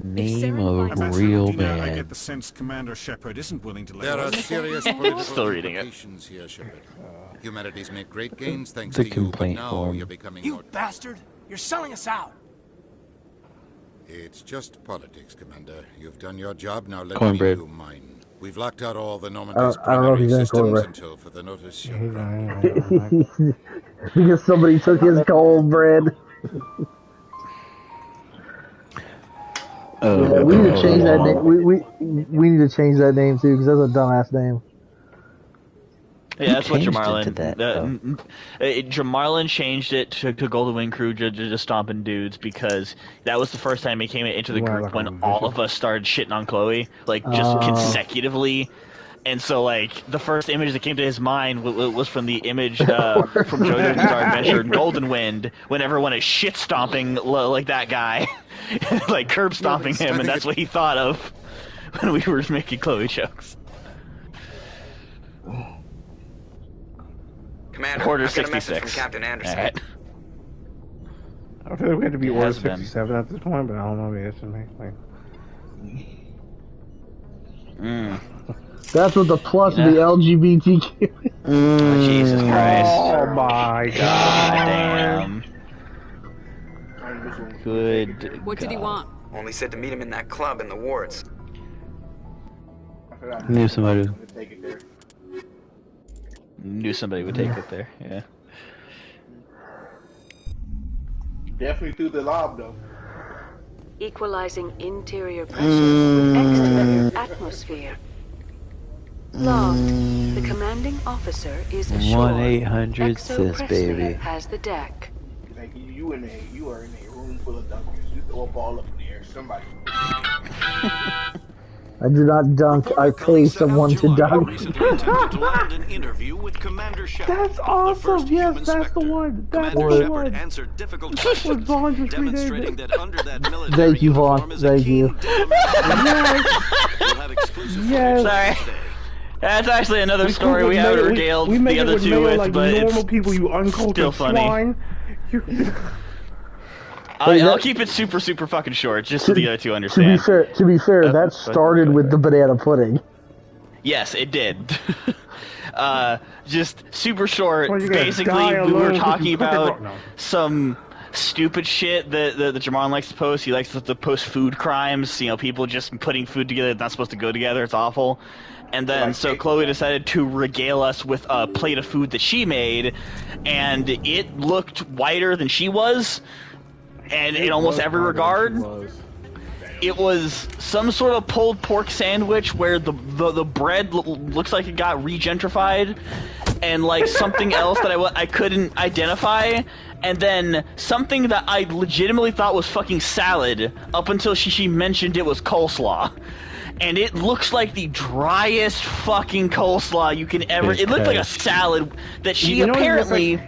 Name of real man. I get the sense Commander Shepard isn't willing to let There are serious political Still reading it. implications here, Shepard. Humanity's made great gains thanks The to you, but complaint now form. you're becoming You more... bastard! You're selling us out! It's just politics, Commander. You've done your job, now let Cornbread. me do mine. We've locked out all the Normandy's I don't know if primary he's in systems cornbread. until for the notice. Because somebody took his cold bread. Yeah, we need to change that name. We need to change that name too, because that's a dumbass name. Yeah, that's what changed it Jamarlin. to that, Jamarlin changed it to Golden Wing Crew just stomping dudes because that was the first time he came into the group when all of us started shitting on Chloe, like just consecutively. And so, like, the first image that came to his mind was from the image from JoJo's Bizarre Adventure in Golden Wind, when everyone is shit stomping like that guy, like curb stomping him, and that's what he thought of when we were making Chloe jokes. Commander, Order I've got a message 66. from Captain Anderson. All right. I don't think we had to be Order has been. 67 at this point, but I don't know. Maybe it's just me. That's what the plus of the LGBTQ. Jesus Christ! Oh my God! Damn. Good. What did he want? Only said to meet him in that club in the wards. Knew somebody. Knew somebody would take it there. Yeah. Definitely through the lob though. Equalizing interior pressure with exterior atmosphere. Logged. The commanding officer is ashore. 1-800 sis, baby. has the deck. Like you are in a room full of dunkers. You throw a ball up in the air, somebody. I do not dunk. I pay someone to dunk. That's awesome. Yes, that's the one. That's the one. Answered difficult questions, demonstrating that under that military Thank you, Vaughn. Thank you. Yes. Sorry. That's actually another story we haven't regaled the other two with, like but normal it's people, you uncultured still funny. swine. I'll keep it super fucking short, just so the other two understand. To be fair, that started with the banana pudding. Yes, it did. Just super short. Well, Basically, we were talking about some stupid shit that Jamon likes to post. He likes to post food crimes. You know, people just putting food together that's not supposed to go together. It's awful. And then, so Chloe decided to regale us with a plate of food that she made, and it looked whiter than she was. And in almost every regard, it was some sort of pulled pork sandwich where the bread looks like it got regentrified, and like something else that I couldn't identify, and then something that I legitimately thought was fucking salad up until she mentioned it was coleslaw. And it looks like the driest fucking coleslaw you can ever. It looked like a salad that she apparently.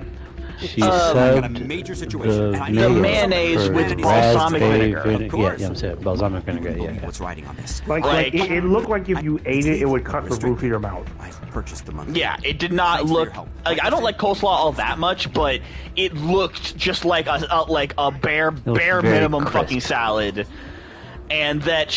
She subbed the mayonnaise with balsamic vinegar. Yeah, I'm saying balsamic vinegar. Yeah. What's writing on this? Like it looked like if you ate it, it would cut the roof of your mouth. I've purchased the money. Yeah, it did not look like I don't like coleslaw all that much, but it looked just like a bare minimum fucking salad. And that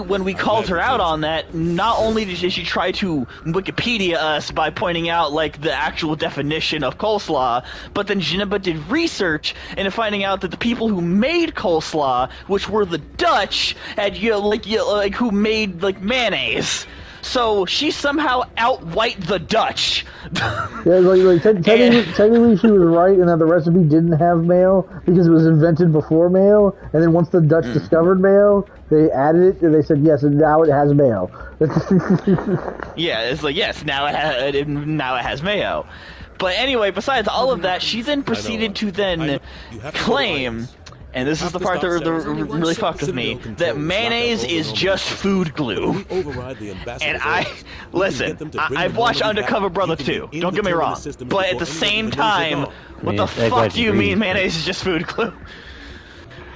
when we called her out on that, not only did she try to Wikipedia us by pointing out, like, the actual definition of coleslaw, but then Jinaba did research into finding out that the people who made coleslaw, which were the Dutch, had, who made, like, mayonnaise. So she somehow out-white the Dutch. Yeah, technically she was right in that the recipe didn't have mayo because it was invented before mayo, and then once the Dutch discovered mayo, they added it and they said yes, and now it has mayo. Yeah, it's like yes, now it has mayo. But anyway, besides all of that, she then proceeded to then claim. And this is the part that really fucked with me, that mayonnaise is just food glue. And I've watched Undercover Brother 2, don't get me wrong, but at the same time, what the fuck do you mean mayonnaise is just food glue?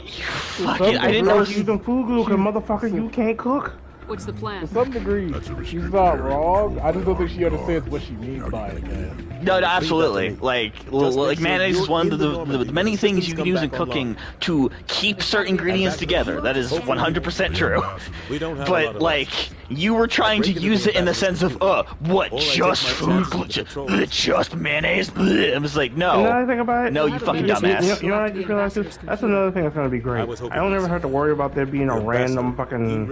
Fucking, I didn't know using food glue because motherfucker, you can't cook. What's the plan? To some degree, she's not wrong. I just don't think she understands what she means by it, man. No, absolutely. Like mayonnaise is one of the many things you can use in cooking to keep certain ingredients together. That is 100% true. But, like, you were trying to use it in the sense of, what, just food glue? Just mayonnaise? I was like, no. Another thing about it? No, you fucking dumbass. You know what I just realized? That's another thing that's going to be great. I don't ever have to worry about there being a random fucking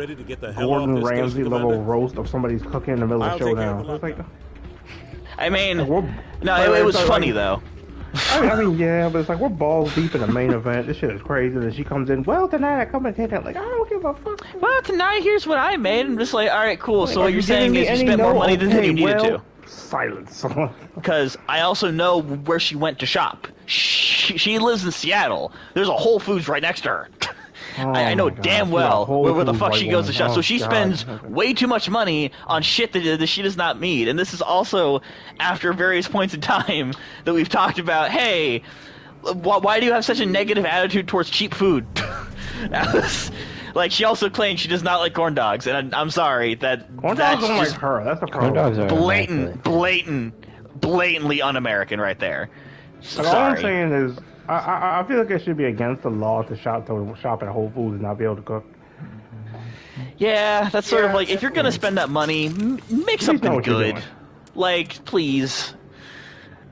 Gordon Ramsay level roast of somebody's cooking in the middle of the showdown. I mean, no, it was funny though. I mean, yeah, but it's like we're balls deep in the main event. This shit is crazy. And she comes in, well, tonight I come and take that. Like, I don't give a fuck. Well, tonight here's what I made. I'm just like, all right, cool. So what you're saying is you spent more money than you needed to. Silence. Because I also know where she went to shop. She lives in Seattle. There's a Whole Foods right next to her. I know damn well where the fuck she goes to shop. So she spends way too much money on shit that she does not need. And this is also after various points in time that we've talked about, hey, why do you have such a negative attitude towards cheap food? Like, she also claims she does not like corn dogs, and I'm sorry, corn dogs don't like her. That's the problem. Blatantly un-American right there. All I'm saying is, I feel like it should be against the law to shop at Whole Foods and not be able to cook. Yeah, that's sort of like, if you're gonna spend that money, make something good. Like, please.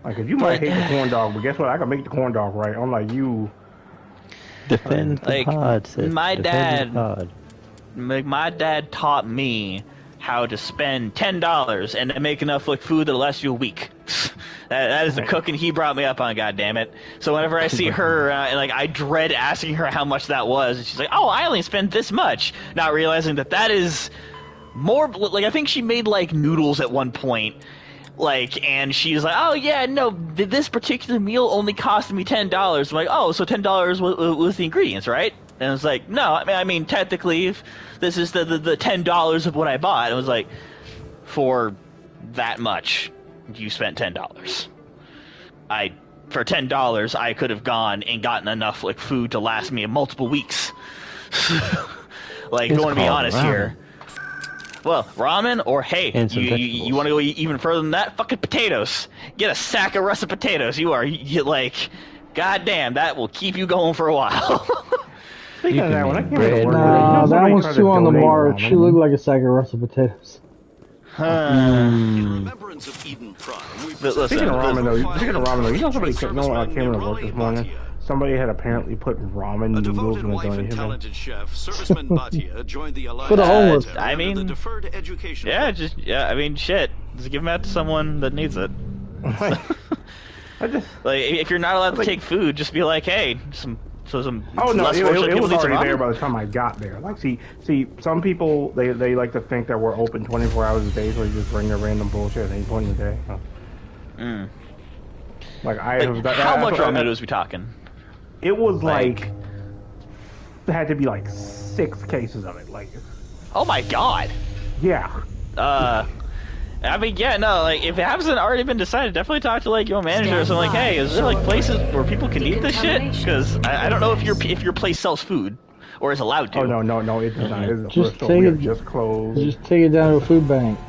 Like, if you might hate the corn dog, but guess what? I can make the corn dog right. Unlike you. Defend the pod, sis. My dad taught me how to spend $10 and make enough like food that'll last you a week. That is the cooking he brought me up on, goddammit. So whenever I see her, I dread asking her how much that was. And she's like, oh, I only spent this much. Not realizing that is more, like, I think she made, like, noodles at one point. Like, and she's like, oh yeah, no, this particular meal only cost me $10. I'm like, oh, so $10 was the ingredients, right? And it's like, no, I mean, technically, if this is the $10 of what I bought. It was like, for that much, you spent $10. For $10, I could have gone and gotten enough like food to last me multiple weeks. Like, don't want to be honest here. Well, ramen, or hey, you want to go even further than that? Fucking potatoes. Get a sack of russet potatoes. You like, goddamn, that will keep you going for a while. Speaking of that one, I can't remember. Nah, that one's too on the march. She looked like a sack of russet potatoes. Speaking of ramen, though, you know somebody came to work this morning. Somebody had apparently put ramen noodles in the donation. For the homeless. I mean, I mean, shit. Just give them out to someone that needs it. Like, if you're not allowed to take food, just be like, hey, some. Oh no, it was already there by the time I got there. Like, see, some people they like to think that we're open 24 hours a day, so they just bring their random bullshit at any point in the day. Like how much ramen noodles we talking? It was like it had to be like 6 cases of it. Like, oh my god. Yeah. I mean, yeah, no, like, if it hasn't already been decided, definitely talk to, like, your manager or something, like, hey, is there, like, places where people can eat this shit? Because I don't know if your place sells food, or is allowed to. Oh, no, it does not. It's just take it, just closed. Just take it down to a food bank.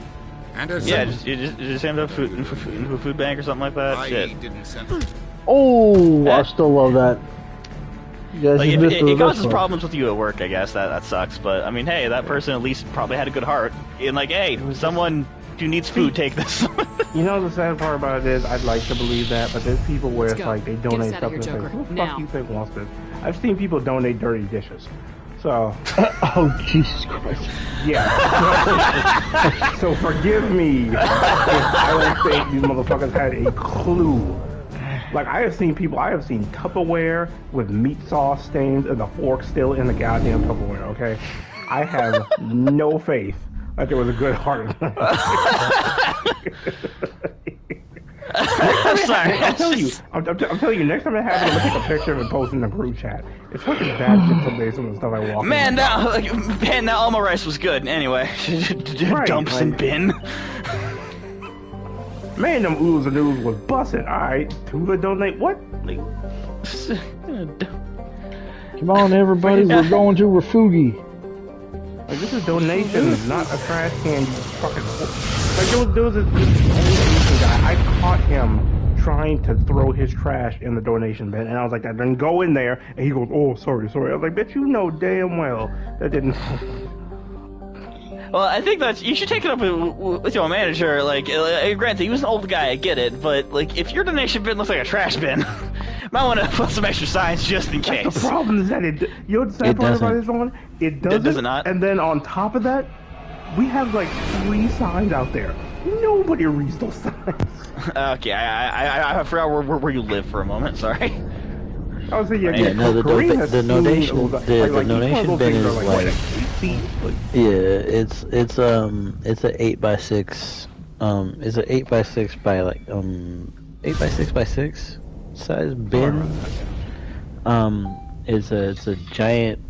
Yeah, just send it to a food bank or something like that. Shit. Oh, I still love that. Yeah, like, it causes problems with you at work, I guess. That sucks. But, I mean, hey, that person at least probably had a good heart. And, like, hey, someone who needs food, take this. You know, the sad part about it is, I'd like to believe that, but there's people where it's like they donate stuff and say, who the fuck you think wants this? I've seen people donate dirty dishes. So. Oh, Jesus Christ. Yeah. So forgive me if I don't think these motherfuckers had a clue. Like, I have seen Tupperware with meat sauce stains and the fork still in the goddamn Tupperware, okay? I have no faith that there was a good heart. I'm sorry. I'm telling you, next time it happens, I'm gonna take a picture of it and post in the group chat. It's fucking bad shit some days, some of the stuff I walk. Man, that Alma rice was good. Anyway, right, dumps and bin. Man, them oodles and noodles was busting. Alright, Tuva donate what? Like, come on, everybody, we're going to Refugi. Like, this is donations, not a trash can. Fucking like there was this Asian guy. I caught him trying to throw his trash in the donation bin, and I was like, "I didn't go in there." And he goes, "Oh, sorry." I was like, "Bet you know damn well that didn't." Well, I think you should take it up with your manager. Like, granted, he was an old guy, I get it, but like, if your donation bin looks like a trash bin, might want to put some extra signs just in case. The problem is that you know what the sad part about this one? It doesn't. Does it not? And then on top of that, we have like 3 signs out there. Nobody reads those signs. Okay, I forgot where you live for a moment. Sorry. I was saying, the donation bin is like, yeah, it's an 8x6, it's an 8x6 by like 8x6x6 size bin. It's a giant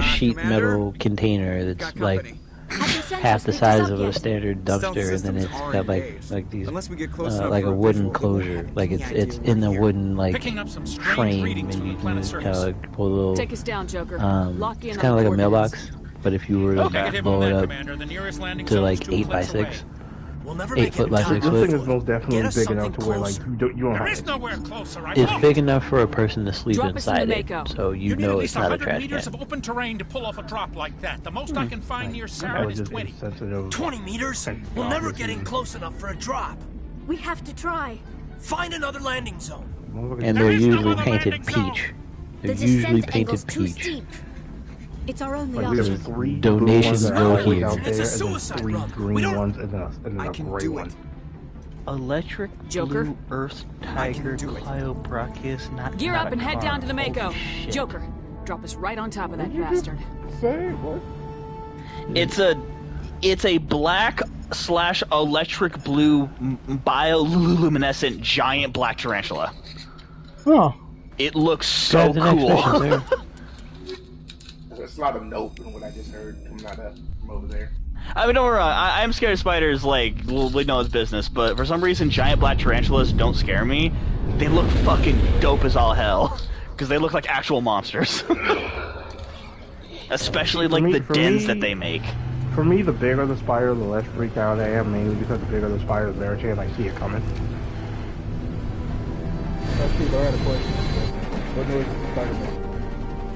sheet metal container that's like half the size of a standard dumpster, and then it's got like these like a wooden closure, like it's in the wooden like frame, and you can kind of like pull a little. Take us down, Joker. It's kind of like a mailbox, but if you were to blow it up to like 8x6. 8 foot by 6 foot. This thing is most definitely big enough to where like you don't have. It's big enough for a person to sleep inside it, so you know it's not a trash can. Meters of open terrain to pull off a drop like that. The most I can find near Saren is 20. 20 meters? We'll never get in close enough for a drop. We have to try. Find another landing zone. And they're usually painted peach. They're usually painted peach. It's our only option. 3 donations go here. It's a suicide 3 green ones and a gray one. Electric Joker? Blue Earth Tiger Clyobrochus, not Gear not up and head down to the Mako. Shit. Joker, drop us right on top of that bastard. Say what? It's a It's a black / electric blue bioluminescent giant black tarantula. Oh. It looks so cool. There's a lot of nope in what I just heard coming out from over there. I mean, don't worry, I'm scared of spiders, like, we know it's business, but for some reason, giant black tarantulas don't scare me. They look fucking dope as all hell, because they look like actual monsters. Especially, like, the dens that they make. For me, the bigger the spider, the less freaked out I am, mainly because the bigger the spider, the better chance I see it coming. Actually, I had a question. What noise is the spider make?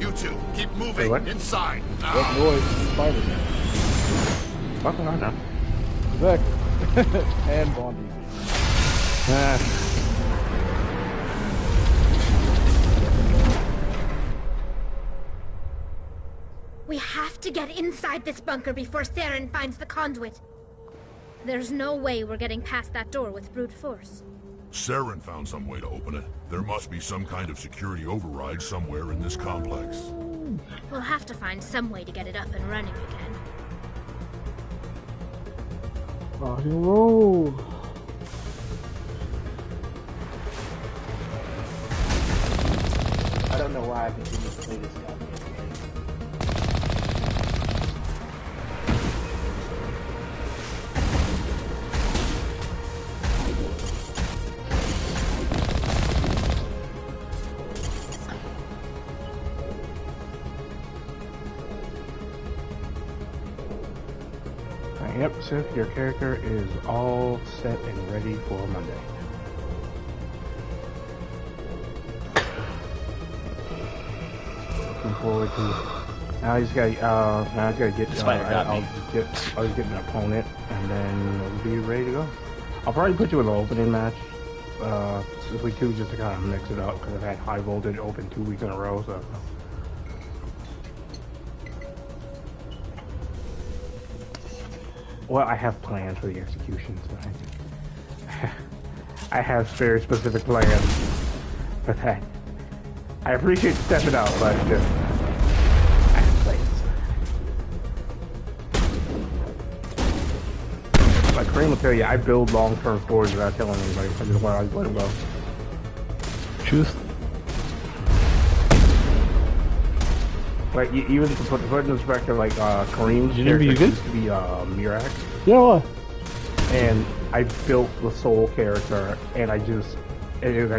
You two, keep moving inside. What noise is the spider make? Fucking I know. Exactly. And Bondi. We have to get inside this bunker before Saren finds the conduit. There's no way we're getting past that door with brute force. Saren found some way to open it. There must be some kind of security override somewhere in this complex. We'll have to find some way to get it up and running again. Rock and roll. I don't know why I continue to play this goddamn game. Yep, Sith, your character is all set and ready for Monday. Looking forward to. Now I just gotta get. I'll just get an opponent, and then we'll be ready to go. I'll probably put you in an opening match, this week too, just to kind of mix it up because I've had high voltage open 2 weeks in a row, so. Well, I have plans for the executions. I have very specific plans for that. I appreciate you stepping out, but just I have plans. Like Kareem will tell you, I build long-term stories without telling anybody. I just want to let them go. Truth. Like, even to put in perspective, like, Kareem's character used to be, Mirax. Yeah, what? And I built the Soul character, and I just, it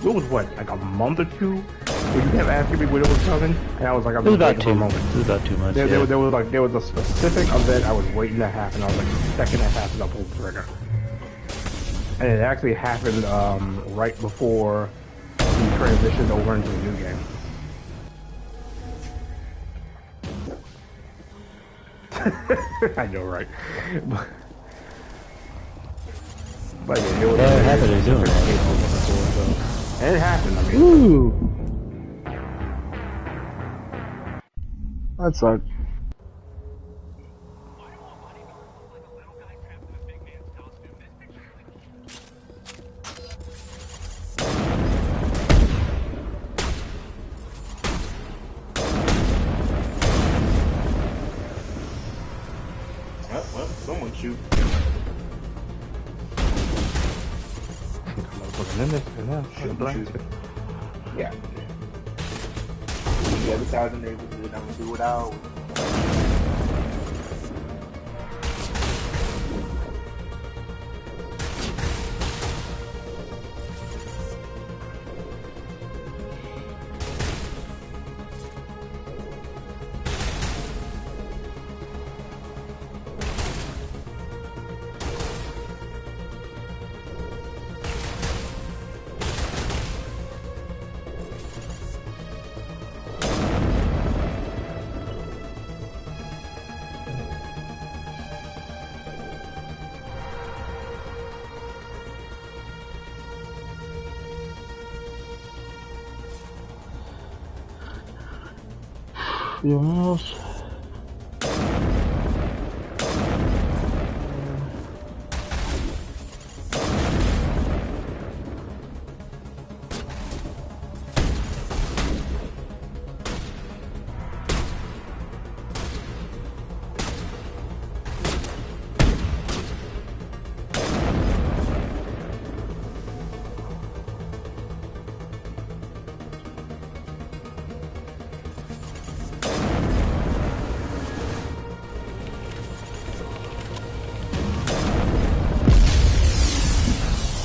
was what, like a month or two? Where you kept asking me when it was coming, and I was like, I'm just waiting for a moment. It was about 2 months, There was a specific event I was waiting to happen. I was like, the second it happened, I'll pull the trigger. And it actually happened, right before we transitioned over into the new game. I know, right? But yeah, it happened. It happened. I mean, ooh, that sucked. Well, someone shoot. Yeah. The other side of the neighborhood, I'm gonna do it out. Yes.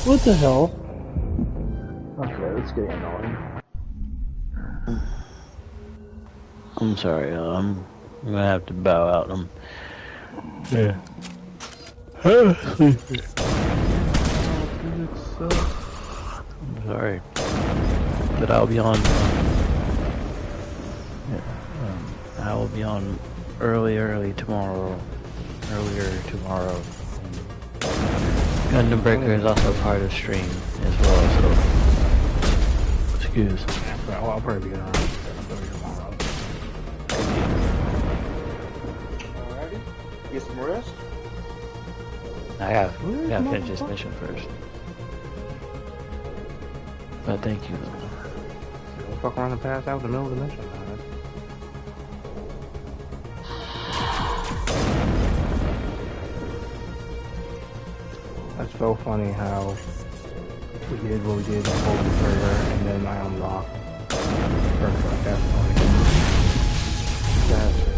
What the hell? Okay, it's getting annoying. I'm sorry, I'm gonna have to bow out. I'm sleepy. I'm sorry, but I'll be on. I will be on earlier tomorrow. Gundam Breaker is also part of stream as well, so excuse. Well, I'll probably be around tomorrow. Alrighty. Get some rest. I gotta finish this mission first. But thank you. Don't fuck around and pass out in the middle of the mission, man. That's so funny how we did what we did and pulled the trigger and then I unlocked. Perfect, that's funny. That's funny.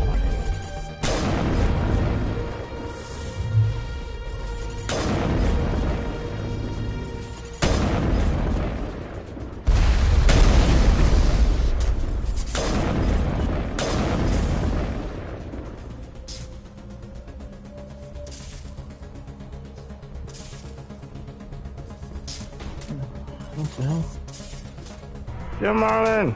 What the hell? Jim Marlin!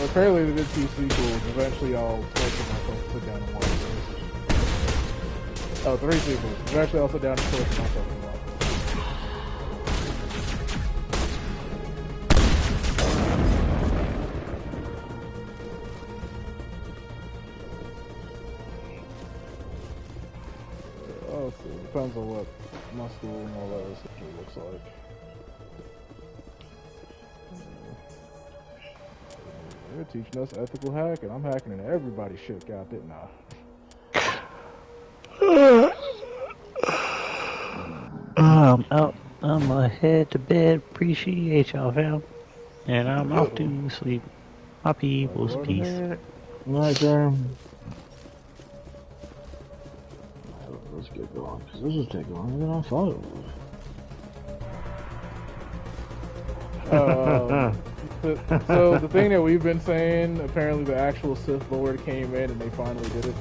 Apparently they did 2 sequels. Eventually I'll torture myself to sit down and watch those. Oh, 3 sequels. Eventually I'll sit down and torture myself and watch those. Oh, so it depends on what my school and all that essentially looks like. They're teaching us ethical hacking. I'm hacking into everybody's shit, God, didn't I? I'm gonna head to bed. Appreciate y'all, fam. And I'm off to sleep. My people's peace. Alright, Graham. Let's get going, because this is taking longer than I thought it would. So the thing that we've been saying, apparently the actual Sith Lord came in and they finally did it.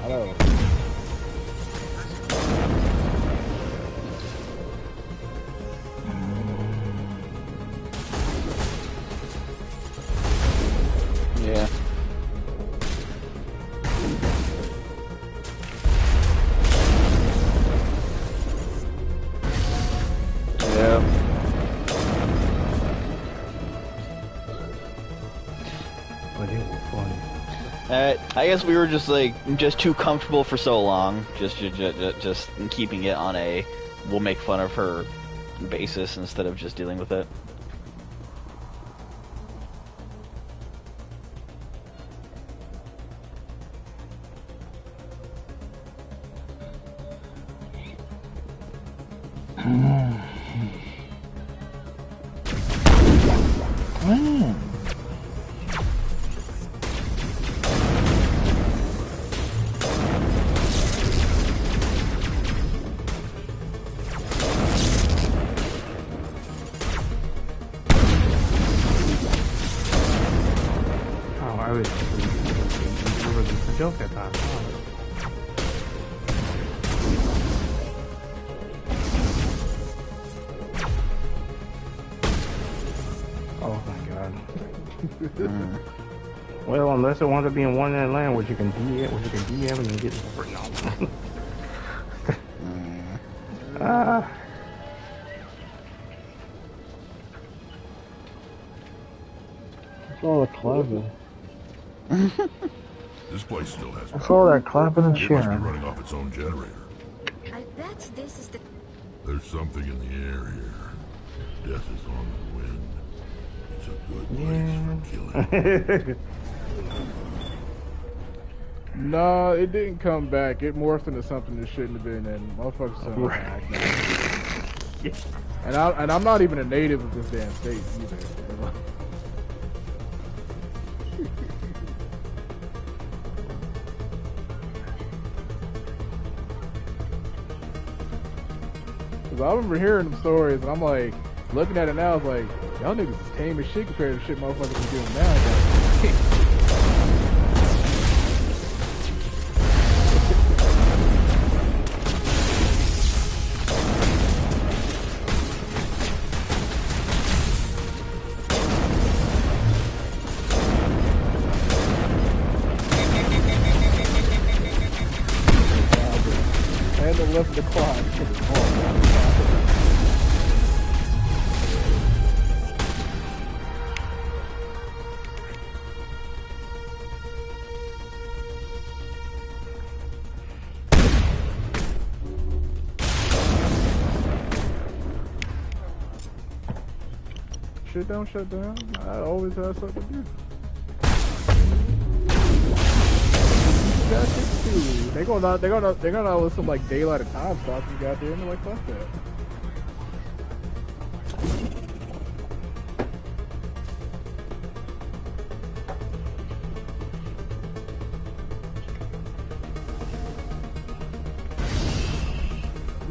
I know. Yeah. I guess we were just too comfortable for so long, just keeping it on a we'll make fun of her basis instead of just dealing with it. Well, unless it wants to be in one in land, which you can DM, and you get over it now. It's all the clapping. This place still has. What's all that clapping and It must cheering? be running off its own generator. I bet this is the... There's something in the air here. Death is on the wind. It That's a good place for killing. Nah, it didn't come back. It morphed into something that shouldn't have been, and motherfuckers said Right. And I'm not even a native of this damn state either. Cause I remember hearing them stories, and I'm like, looking at it now, I was like, y'all niggas is tame as shit compared to shit motherfuckers be doing now. Left the clock. Shit don't shut down. I always have something to do. They're gonna with some like daylight of time stuff you got there and they're like, fuck that.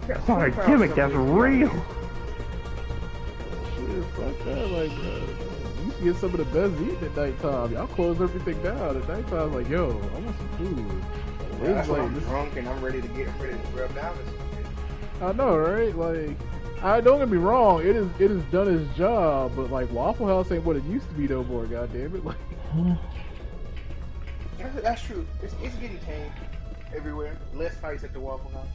That's not a gimmick, that's real. Shit, fuck that, like, you used to get some of the best eating at nighttime. Y'all close everything down at nighttime, like, yo, I want some food. Yeah, that's like, I'm drunk and I'm ready to grab down this shit. I know, right? Like, don't get me wrong, it is done its job, but like Waffle House ain't what it used to be no more, goddammit. Like, that's true. It's getting tame everywhere. Less fights at the Waffle House.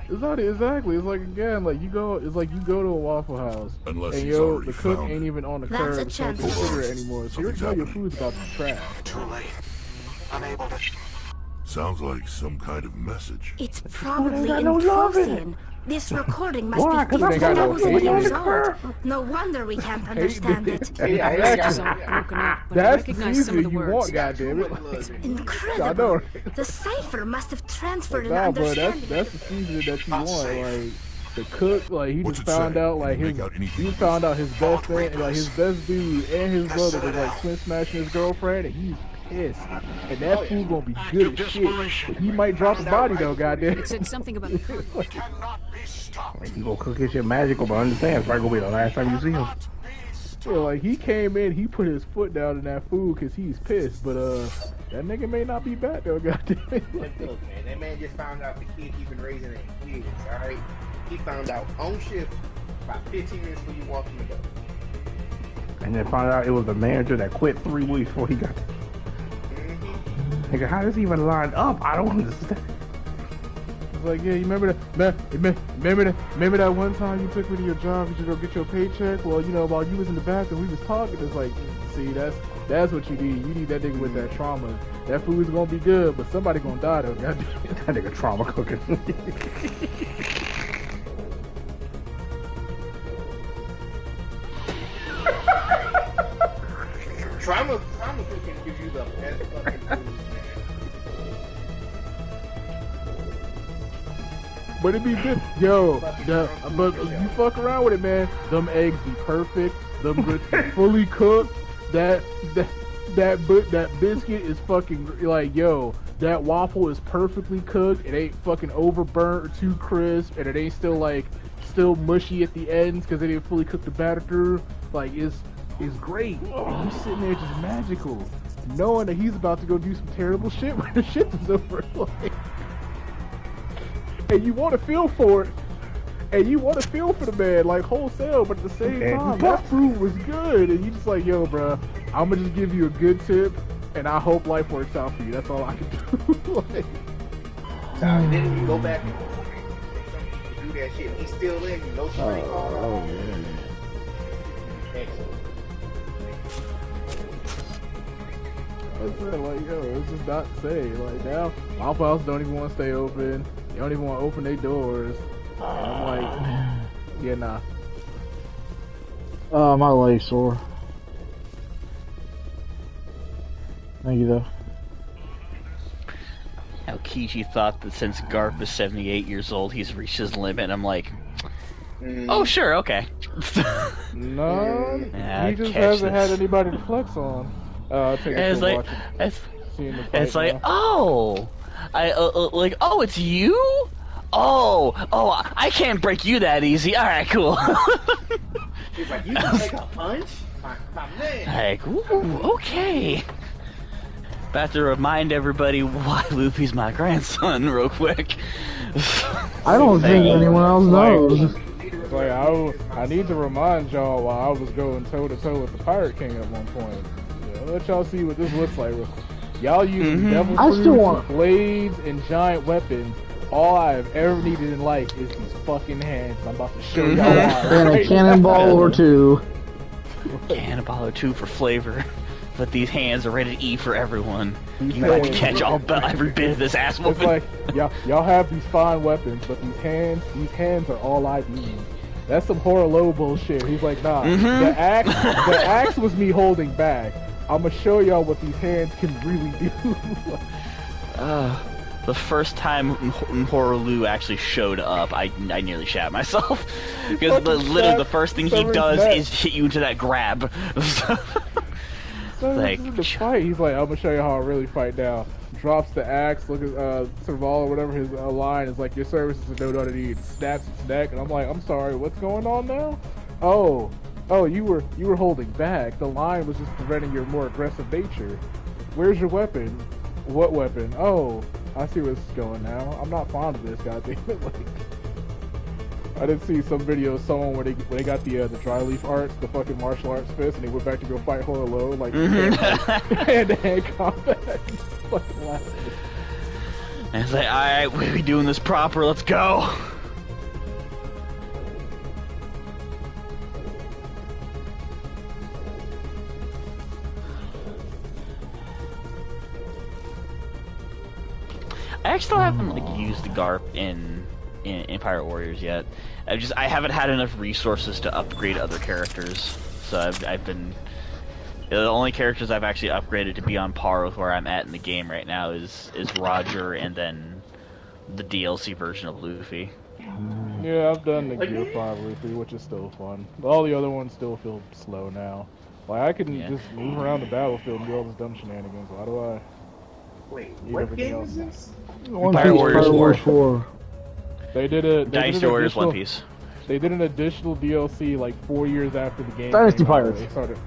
It's not exactly. It's like again, like you go to a Waffle House, unless and the cook ain't even on the curb smoking a cigarette anymore, so you know your food's about to be trash. Too late. Unable to. Sounds like some kind of message. It's probably in Prothean. This recording must be 50,000 years old. No wonder we can't understand it. That's the season you want, goddammit. It's incredible. The cipher must have transferred an understanding. That's the season that you want. Like the cook, like he just found out, like his best friend, like his best dude and his brother was like twin smashing his girlfriend, and he's pissed. And that food gonna be good as shit. He might drop the body though, goddamn. It said something about He gonna cook his shit magical, but understand it's probably gonna be the last time you see him. Yeah, like he came in, he put his foot down in that food because he's pissed, but that nigga may not be back though, goddamn. Look, man, that man just found out the kid he been raising ain't his, alright? He found out on shift about 15 minutes before you walked in the door. And then found out it was the manager that quit 3 weeks before he got there. Nigga, how does he even line up? I don't understand. It's like, yeah, you remember that one time you took me to your job, you should go get your paycheck? Well, you know, while you was in the bathroom, we was talking. It's like, see, that's what you need. You need that nigga with that trauma. That food's gonna be good, but somebody gonna die though. Goddamn. That nigga trauma cooking. Trauma cooking gives you the best fucking food, man. But it be good, yo. But you fuck around with it, man. Them eggs be perfect. Them grits be fully cooked. That biscuit is fucking like, yo. That waffle is perfectly cooked. It ain't fucking overburnt or too crisp, and it ain't still mushy at the ends because they didn't fully cook the batter through. Like it's great. He's sitting there just magical, knowing that he's about to go do some terrible shit when the shit is over. Like, and you want to feel for it, and you want to feel for the man, like wholesale, but at the same time, that food was good, and you just like, yo, bro, I'm gonna just give you a good tip, and I hope life works out for you. That's all I can do. Like, and then you go back and do that shit. He's still in, no string. Oh man. Excellent. That's it, like, yo, it's just not safe. Like, now, Waffle House don't even want to stay open. They don't even want to open their doors. And I'm like, yeah, nah. My leg's sore. Thank you, though. How Kiji thought that since Garp is 78 years old, he's reached his limit. I'm like, oh, sure, okay. No, he just hasn't had anybody to flex on. I'll take it's like, it's like, oh, oh, it's you? Oh, I can't break you that easy. All right, cool. He's like, you can take a punch? My man. Like, ooh, okay. About to remind everybody why Luffy's my grandson real quick. I don't think anyone else knows. Like, I need to remind y'all why I was going toe-to-toe with the Pirate King at one point. Yeah, let y'all see what this looks like real quick. Y'all using devil fruits, blades, and giant weapons. All I've ever needed in life is these fucking hands. I'm about to show y'all why. And a cannonball or two. Cannonball or two for flavor. But these hands are ready to eat for everyone. You got to catch every bit of this ass whooping. It's like, y'all have these fine weapons, but these hands are all I need. That's some horror low bullshit. He's like, nah, the axe was me holding back. I'm gonna show y'all what these hands can really do. The first time Horror Lou actually showed up, I nearly shat myself. Because literally the first thing he does is hit you into that grab. So like, the fight, he's like, I'm gonna show you how I really fight now. Drops the axe, look at Serval or whatever his line is like, your services are no doubt need. Snaps its neck, and I'm like, I'm sorry, what's going on now? Oh, you were holding back. The line was just preventing your more aggressive nature. Where's your weapon? What weapon? Oh, I see where this is going now. I'm not fond of this, goddamn. Like, I did see some video of someone where they got the dry leaf arts, the fucking martial arts fist, and they went back to go fight Horror Low, like hand-to-hand combat. Fucking laughing. And it's like, alright, we be doing this proper, let's go. I actually still haven't used the Garp in Pirate Warriors yet. I haven't had enough resources to upgrade other characters, so I've been the only characters I've actually upgraded to be on par with where I'm at in the game right now is Roger and then the DLC version of Luffy. Yeah, I've done the Gear 5 Luffy, which is still fun. But all the other ones still feel slow now. Like, I can just move around the battlefield and do all this dumb shenanigans. Why do I? Wait, what game is this? Pirate Warriors 4. They did a Dynasty Warriors One Piece. They did an additional DLC like 4 years after the game. Dynasty Pirates. They started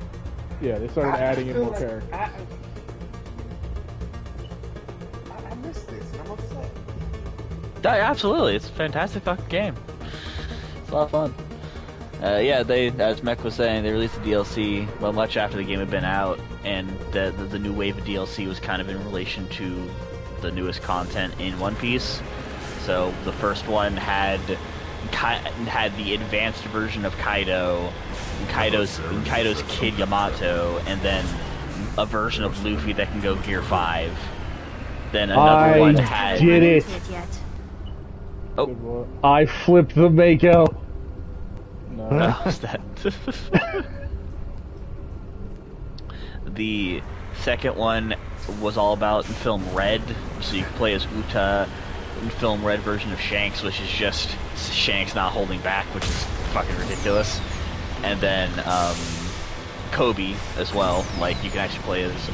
adding in more characters. I missed this. I'm upset. Yeah, absolutely, it's a fantastic fucking game. It's a lot of fun. Yeah, as Mech was saying, they released the DLC well much after the game had been out, and the new wave of DLC was kind of in relation to the newest content in One Piece. So the first one had the advanced version of Kaido, Kaido's kid Yamato, and then a version of Luffy that can go Gear 5. Then another one had. I did it. Oh, I flipped the Mako. No, what's that? The second one was all about Film Red, so you can play as Uta. Film Red version of Shanks, which is just Shanks not holding back, which is fucking ridiculous. And then Kobe as well. Like, you can actually play as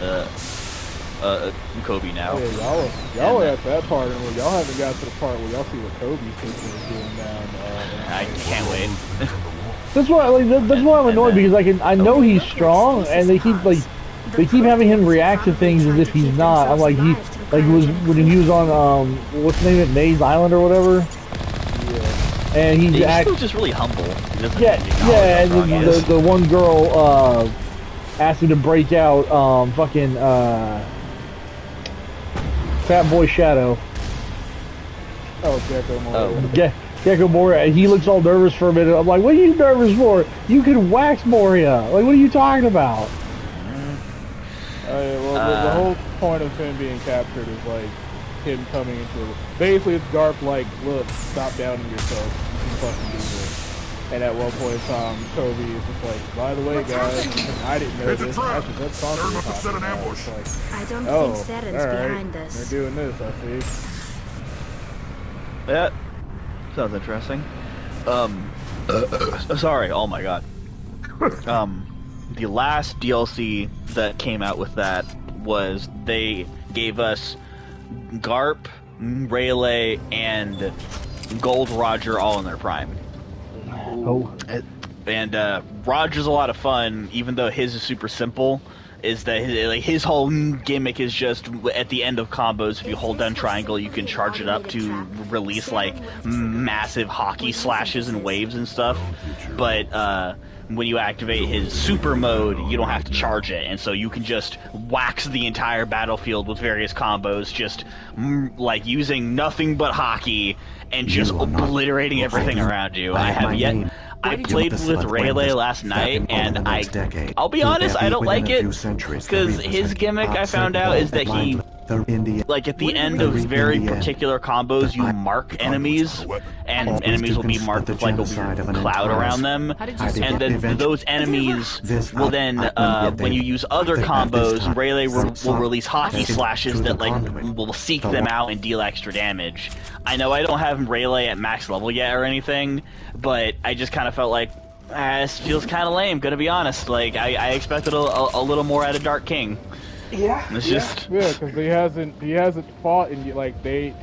Kobe now. Yeah, y'all are at that part, and y'all haven't got to the part where y'all see what Kobe's thinking of doing now. I can't wait. That's why I'm annoyed, because I know he's strong, and they keep having him react to things as if he's not. I'm like, when he was on what's the name of it, Maze Island or whatever. Yeah. And he's still just really humble. And the one girl asked him to break out Fat Boy Shadow. Oh, Gecko Moria. Gecko Moria, and he looks all nervous for a minute. I'm like, what are you nervous for? You can wax Moria. Like, what are you talking about? The whole point of him being captured is like him coming into it. Basically, it's Garp like, look, stop doubting yourself. You can fucking do this. And at one point in time, Toby is just like, by the way, guys, I didn't know this. That's Saren must have set an ambush. Like, I don't think Saren's behind this. They're doing this, I see. That sounds interesting. Sorry, oh my god. The last DLC that came out with that was they gave us Garp, Rayleigh, and Gold Roger all in their prime. Oh. And Roger's a lot of fun, even though his is super simple. Is that his whole gimmick is just at the end of combos, if you hold down triangle, you can charge it up to release like massive hockey slashes and waves and stuff. But when you activate his super mode, you don't have to charge it, and so you can just wax the entire battlefield with various combos, just like using nothing but hockey and just obliterating everything around you. I played with Rayleigh last night, and I'll be honest, I don't like it, because his gimmick, I found out, is that he, like, at the end of very particular combos, you mark enemies, and enemies will be marked with, like, a weird cloud around them, and then those enemies will then, when you use other combos, Rayleigh will release hockey slashes that, like, will seek them out and deal extra damage. I know I don't have Rayleigh at max level yet or anything, but I just kind of felt like, this feels kind of lame, gonna be honest. Like, I expected a little more out of Dark King. Yeah. It's just... Yeah, because he hasn't fought, and like, they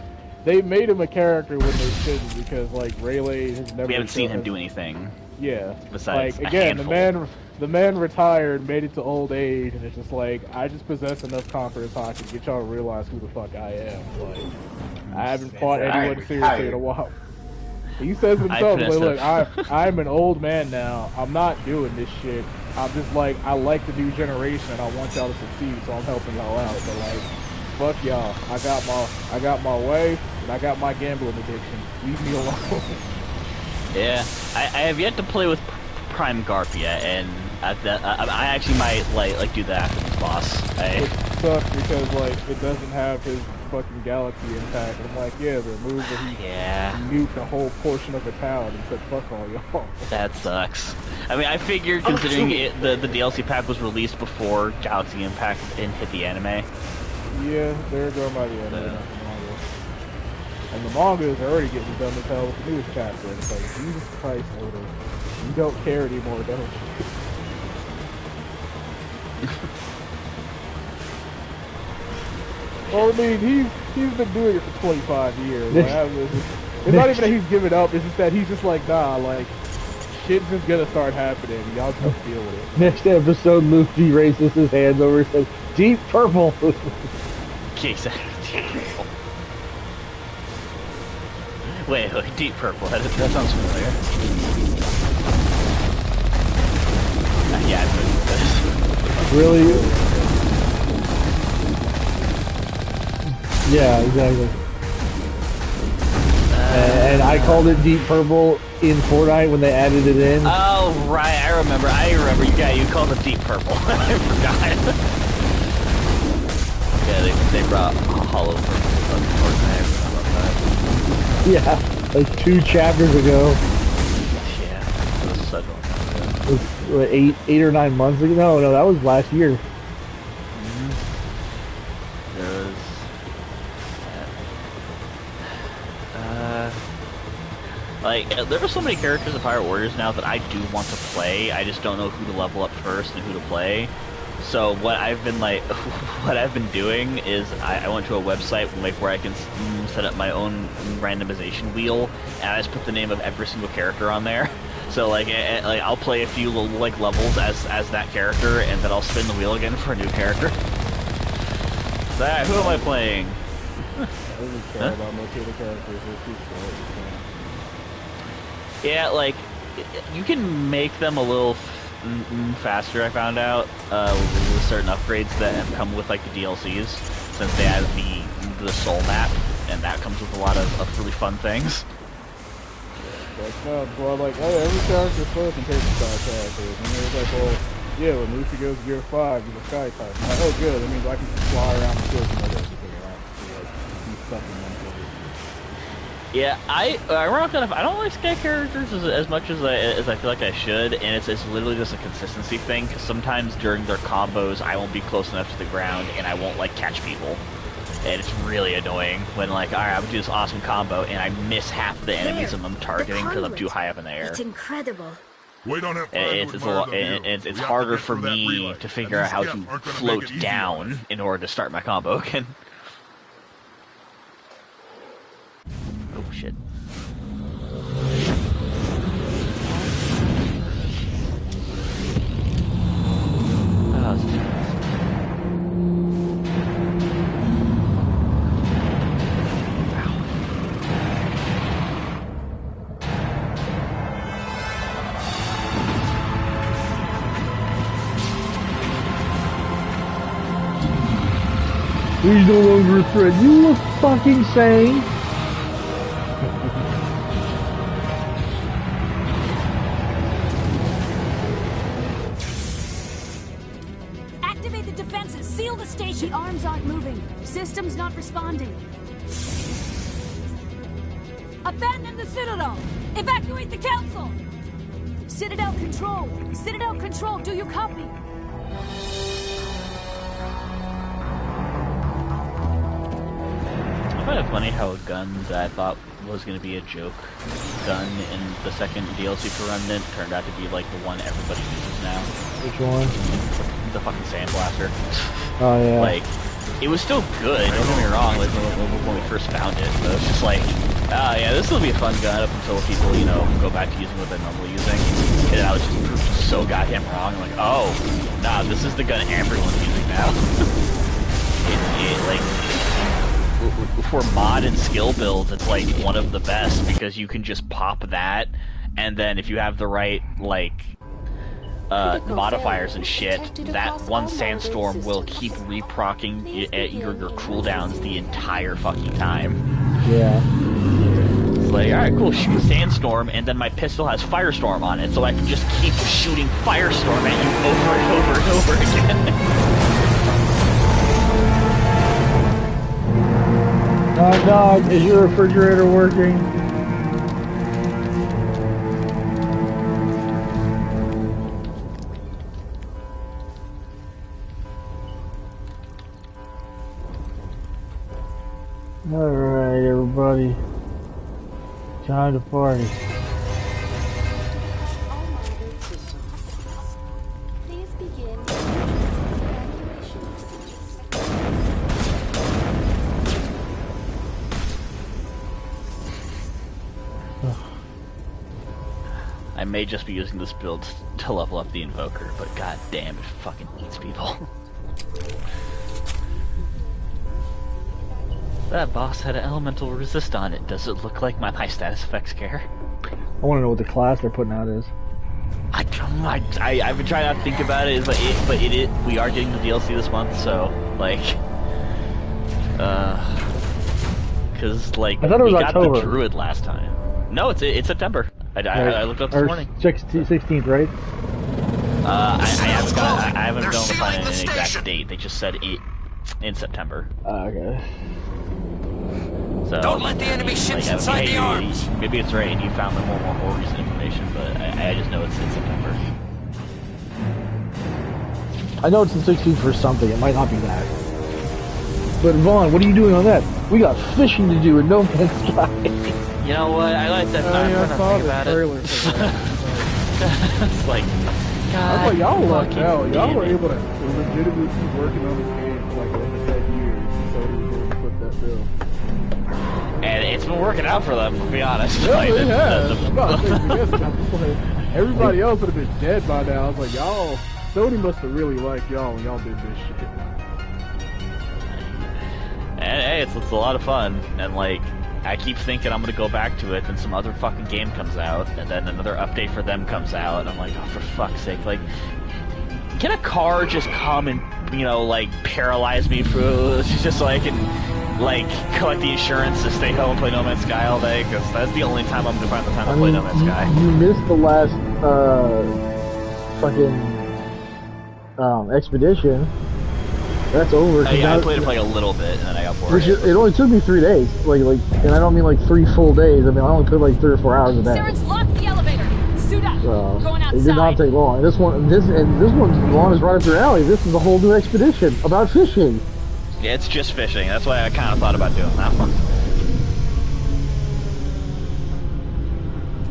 made him a character when they shouldn't, because, like, Rayleigh has never... We haven't seen him do anything. Yeah. Besides like, again, a handful. The man retired, made it to old age, and it's just like, I just possess enough conqueror's hockey to get y'all to realize who the fuck I am. Like, I haven't fought anyone seriously in a while. He says himself, like, look, I'm an old man now. I'm not doing this shit. I'm just like, I like the new generation, and I want y'all to succeed, so I'm helping y'all out. But like, fuck y'all. I got my way, and I got my gambling addiction. Leave me alone. Yeah, I have yet to play with Prime Garp yet, and I actually might like do that after this boss. It sucks because like it doesn't have his fucking galaxy impact. I'm like, yeah, the move that he nuked a whole portion of the town and said, fuck all y'all. That sucks. I mean, I figured considering the DLC pack was released before Galaxy Impact hit the anime. Yeah, they're going by the anime, not the manga. And the manga is already getting done as hell with the newest chapter. It's like, Jesus Christ, Oda. You don't care anymore, don't you? Well, I mean, he's been doing it for 25 years. Like, it's not even that he's given up, it's just that he's just like, nah, like, shit's just gonna start happening, y'all just deal with it. Next episode, Luffy raises his hands over and says, Deep Purple! Wait, Deep Purple, that sounds familiar. Yeah, I've heard this. Really? Yeah, exactly. And I called it Deep Purple in Fortnite when they added it in. Oh, right, I remember. You called it Deep Purple. I forgot. Yeah, they brought Hollow from Fortnite. Yeah, like 2 chapters ago. Yeah, that was such a long time ago. It was 8 or 9 months ago? No, that was last year. Like, there are so many characters in Pirate Warriors now that I do want to play. I just don't know who to level up first and who to play. So what I've been doing is I went to a website where I can set up my own randomization wheel, and I just put the name of every single character on there. So like I'll play a few like levels as that character, and then I'll spin the wheel again for a new character. So, who am I playing? I don't care about most of the characters. Yeah, like, you can make them a little faster, I found out, with certain upgrades that come with, like, the DLCs, since they have the soul map, and that comes with a lot of really fun things. Well, like, hey, every character's supposed to take the star characters, and it was like, well, yeah, when Luffy goes to Gear 5, he's a sky type. I'm like, oh, good, that means I can fly around and kill some other everything around. So, like, he's stuck in one place. Yeah, I don't like sky characters as much as I feel like I should, and it's literally just a consistency thing. Because sometimes during their combos, I won't be close enough to the ground, and I won't like catch people, and it's really annoying when like, all right, I'm gonna do this awesome combo, and I miss half the enemies I'm targeting because I'm too high up in the air. It's incredible. Wait on that. It's harder for me to figure out how to float down in order to start my combo again. Oh shit. He's no longer a threat. You look fucking sane. Activate the defenses. Seal the station. The arms aren't moving. System's not responding. Abandon the Citadel. Evacuate the Council. Citadel Control. Citadel Control. Do you copy? I find it funny how a gun that I thought was going to be a joke gun in the second DLC for Remnant turned out to be like the one everybody uses now. Which one? The fucking Sandblaster. Oh yeah. Like, it was still good, don't get me wrong, like when we first found it, but it was just like, oh yeah, this will be a fun gun up until people, you know, go back to using what they're normally using. And I was just proved so goddamn wrong. I'm like, oh, nah, this is the gun everyone's using now. For mod and skill builds, it's like one of the best because you can just pop that, and then if you have the right like modifiers and shit, that one sandstorm will keep reprocking your cooldowns the entire fucking time. Yeah. It's like, alright, cool, shoot sandstorm, and then my pistol has firestorm on it, so I can just keep shooting firestorm at you over and over and over again. Dog, is your refrigerator working? Alright, everybody. Time to party. Please begin. I may just be using this build to level up the Invoker, but god damn, it fucking eats people. That boss had an elemental resist on it. Does it look like my status effects care? I want to know what the class they're putting out is. I've been trying not to think about it, but we are getting the DLC this month, so like, because like I thought it was we October. got the Druid last time. No, it's September. I looked up this morning. 16th, right? I haven't been able to find an exact date. They just said it in September. Okay. So, don't let the enemy ships like, inside the arms. Maybe it's right, and you found more recent information, but I just know it's in September. I know it's the 16th for something. It might not be that. But Vaughn, what are you doing on that? We got fishing to do in No Man's Sky. You know what? I like that. I'm I saw the about trailer it. for that. It's like, God, I was like, y'all lucked out. Y'all were damn it. able to legitimately keep working on this game for like over 10 years. So he was able to put that bill. And it's been working out for them, to be honest. Yeah, Like, it has. I'm about to say, everybody else would have been dead by now. I was like, y'all, Sony must have really liked y'all when y'all did this shit. And hey, it's a lot of fun, and like, I keep thinking I'm gonna go back to it, then some other fucking game comes out, and then another update for them comes out, and I'm like, oh, for fuck's sake, like, can a car just come and, you know, like, paralyze me for, just so I can, like, collect the insurance to stay home and play No Man's Sky all day, because that's the only time I'm gonna find the time to play No Man's Sky. You missed the last, fucking, expedition. That's over. I played it for like a little bit and then I got bored. It only took me 3 days. And I don't mean like 3 full days. I mean, I only played like 3 or 4 hours a day. Saren's locked the elevator. Suit up. So, We're going outside. it did not take long. This one is right up your alley. This is a whole new expedition about fishing. Yeah, it's just fishing. That's why I kind of thought about doing that one.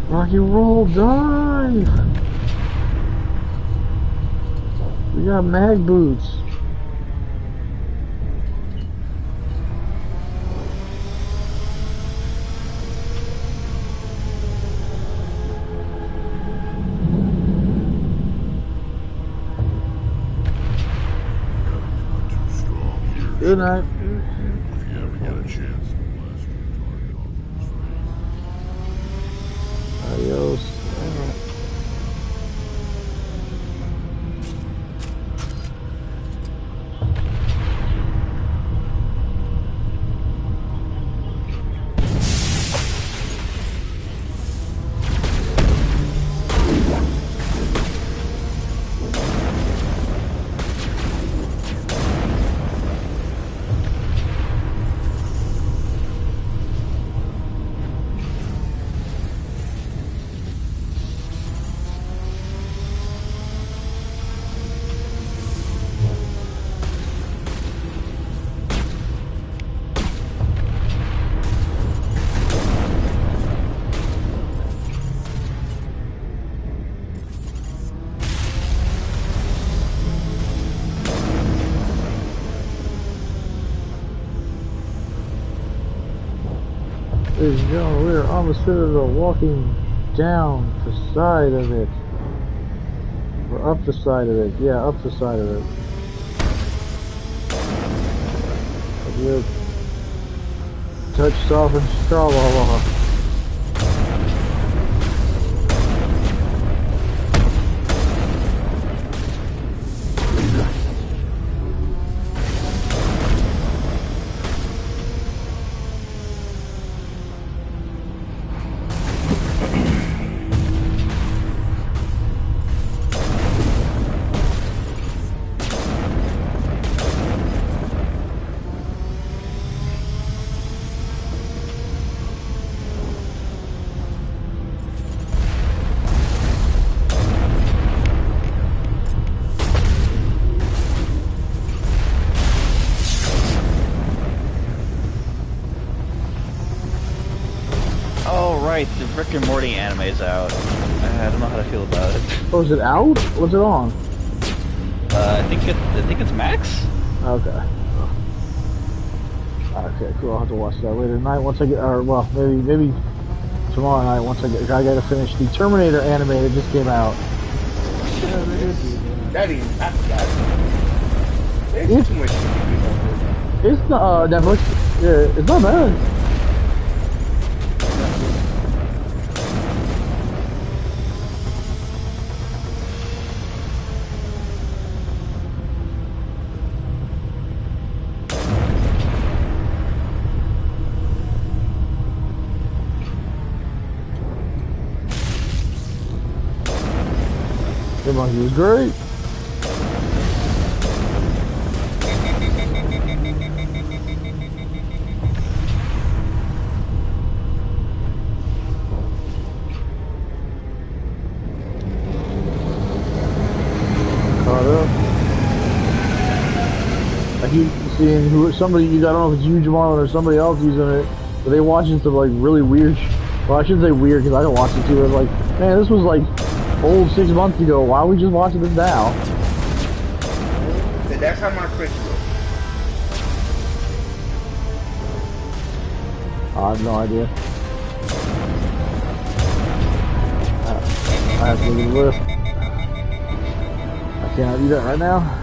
Rocky roll dive. We got mag boots. Good night. If you ever get a chance to blast your target off his face. Adios. Ladies and gentlemen, we are on the Citadel, walking down the side of it. Or up the side of it. Yeah, up the side of it. Good. Touch, soften, straw, The Rick and Morty anime is out. I don't know how to feel about it. Oh, is it out? What's it on? I think it's Max. Okay. Okay, cool. I'll have to watch that later tonight once I get, or well, maybe tomorrow night once I gotta finish the Terminator anime that just came out. It's not Netflix. Yeah, it's not bad. The monkey was great. Caught up. I keep seeing somebody, I don't know if it's you, Jamarlin, or somebody else using it, but they watching some like really weird, well I shouldn't say weird because I don't watch it too, but like, man, this was like old 6 months ago. Why are we just watching this now? That's how my Chris was. I have no idea. I have to look at the list. I cannot do that right now.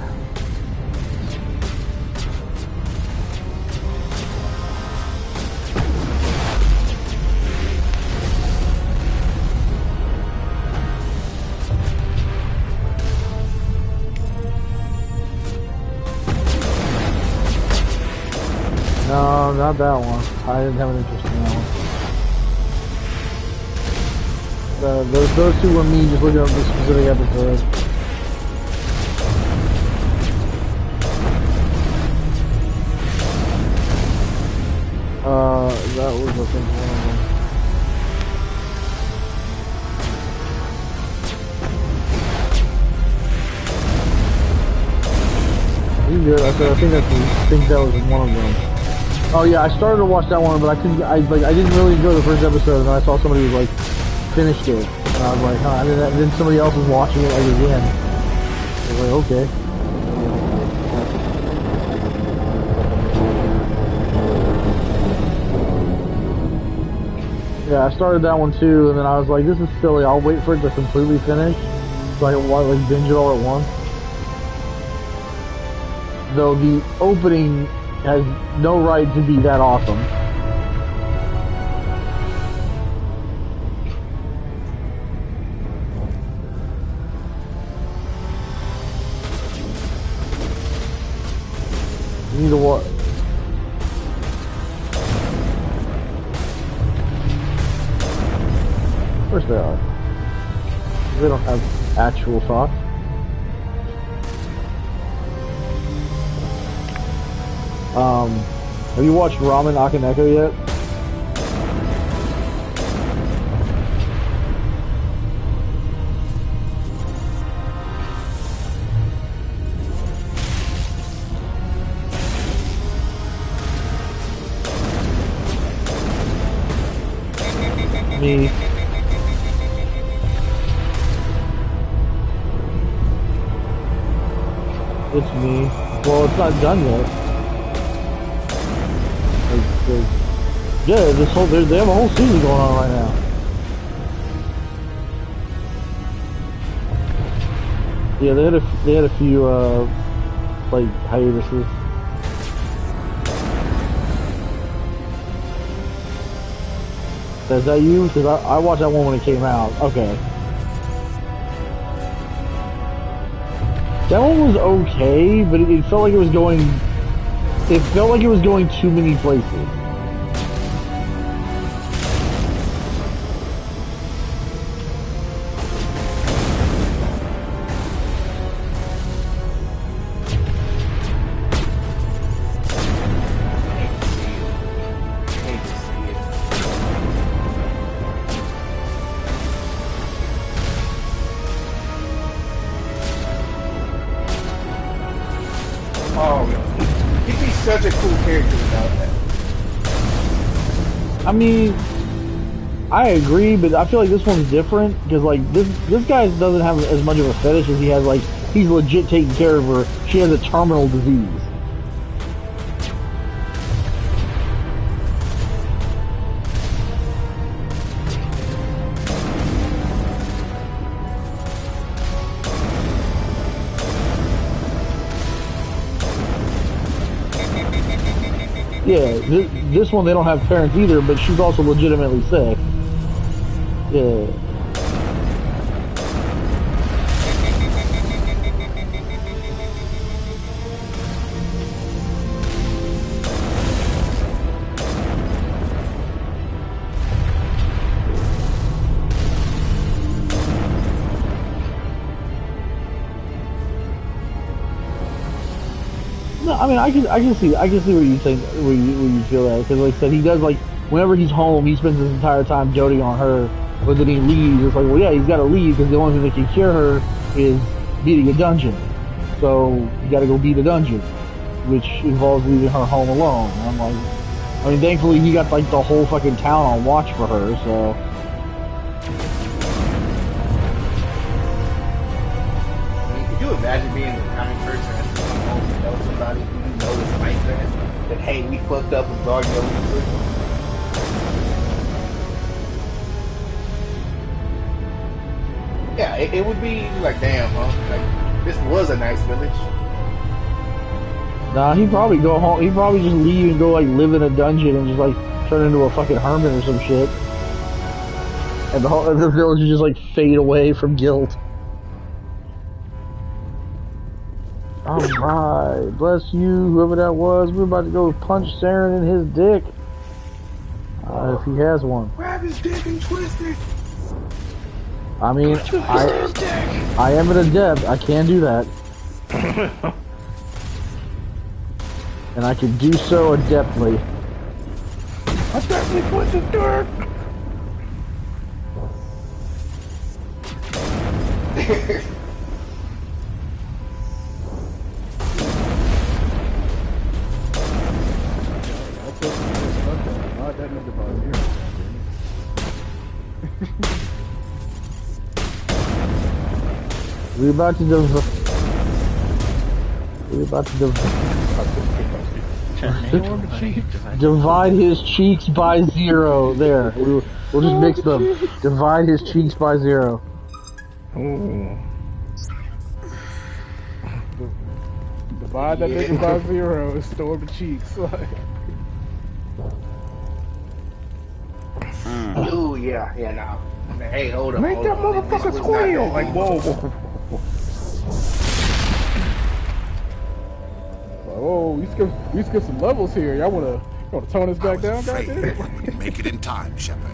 No, not that one. I didn't have an interest in that one. Those two were me just looking at the specific episode. That was, I think, one of them. I think that was one of them. Oh yeah, I started to watch that one, but I couldn't. I didn't really enjoy the first episode, and then I saw somebody was like finished it, and I was like, huh. And then somebody else was watching it like again. I was like, okay. Yeah, I started that one too, and then I was like, this is silly. I'll wait for it to completely finish, so I can like binge it all at once. Though the opening has no right to be that awesome. You need to watch. Of course they are. They don't have actual thoughts. Have you watched Ramen Akaneko yet? Me. It's me. Well, it's not done yet. Yeah, they have a whole season going on right now. Yeah, they had a few like hiatuses. Is that you? Because I watched that one when it came out. Okay. That one was okay, but it felt like it was going. It felt like it was going too many places. Such a cool character without that. I mean, I agree, but I feel like this one's different because like this guy doesn't have as much of a fetish as he has. Like he's legit taking care of her. She has a terminal disease. Yeah, this one they don't have parents either, but she's also legitimately sick. Yeah. No, I mean I can see where you think where you feel that, because like I said, he does, like whenever he's home he spends his entire time doting on her, but then he leaves. It's like, well, yeah, he's got to leave because the only thing that can cure her is beating a dungeon, so you got to go beat a dungeon, which involves leaving her home alone. And I'm like, I mean, thankfully he got like the whole fucking town on watch for her, so. I mean, could you imagine being the kind of person that's come home and tell somebody who you know is like that hey, we fucked up and guarding your research? Yeah, it would be like, damn, huh? Like, this was a nice village. Nah, he'd probably go home. He'd probably just leave and go like live in a dungeon and just like turn into a fucking hermit or some shit. And the village would just like fade away from guilt. Alright, bless you, whoever that was. We're about to go punch Saren in his dick. If he has one. Grab his dick and twist it. I mean, I am an adept. I can do that. And I can do so adeptly. I definitely put this dirt. That nigga about zero. We're about to divide his cheeks by 0. There, we'll just mix them. Divide his cheeks by 0. Ooh. Divide that nigga by 0 and storm the cheeks. Like. Ooh, yeah, nah. Hey, hold on. Make that motherfucker squeal! Like, whoa. Oh, we skipped some levels here. Y'all wanna tone us back down, goddamn? Make it in time, Shepard.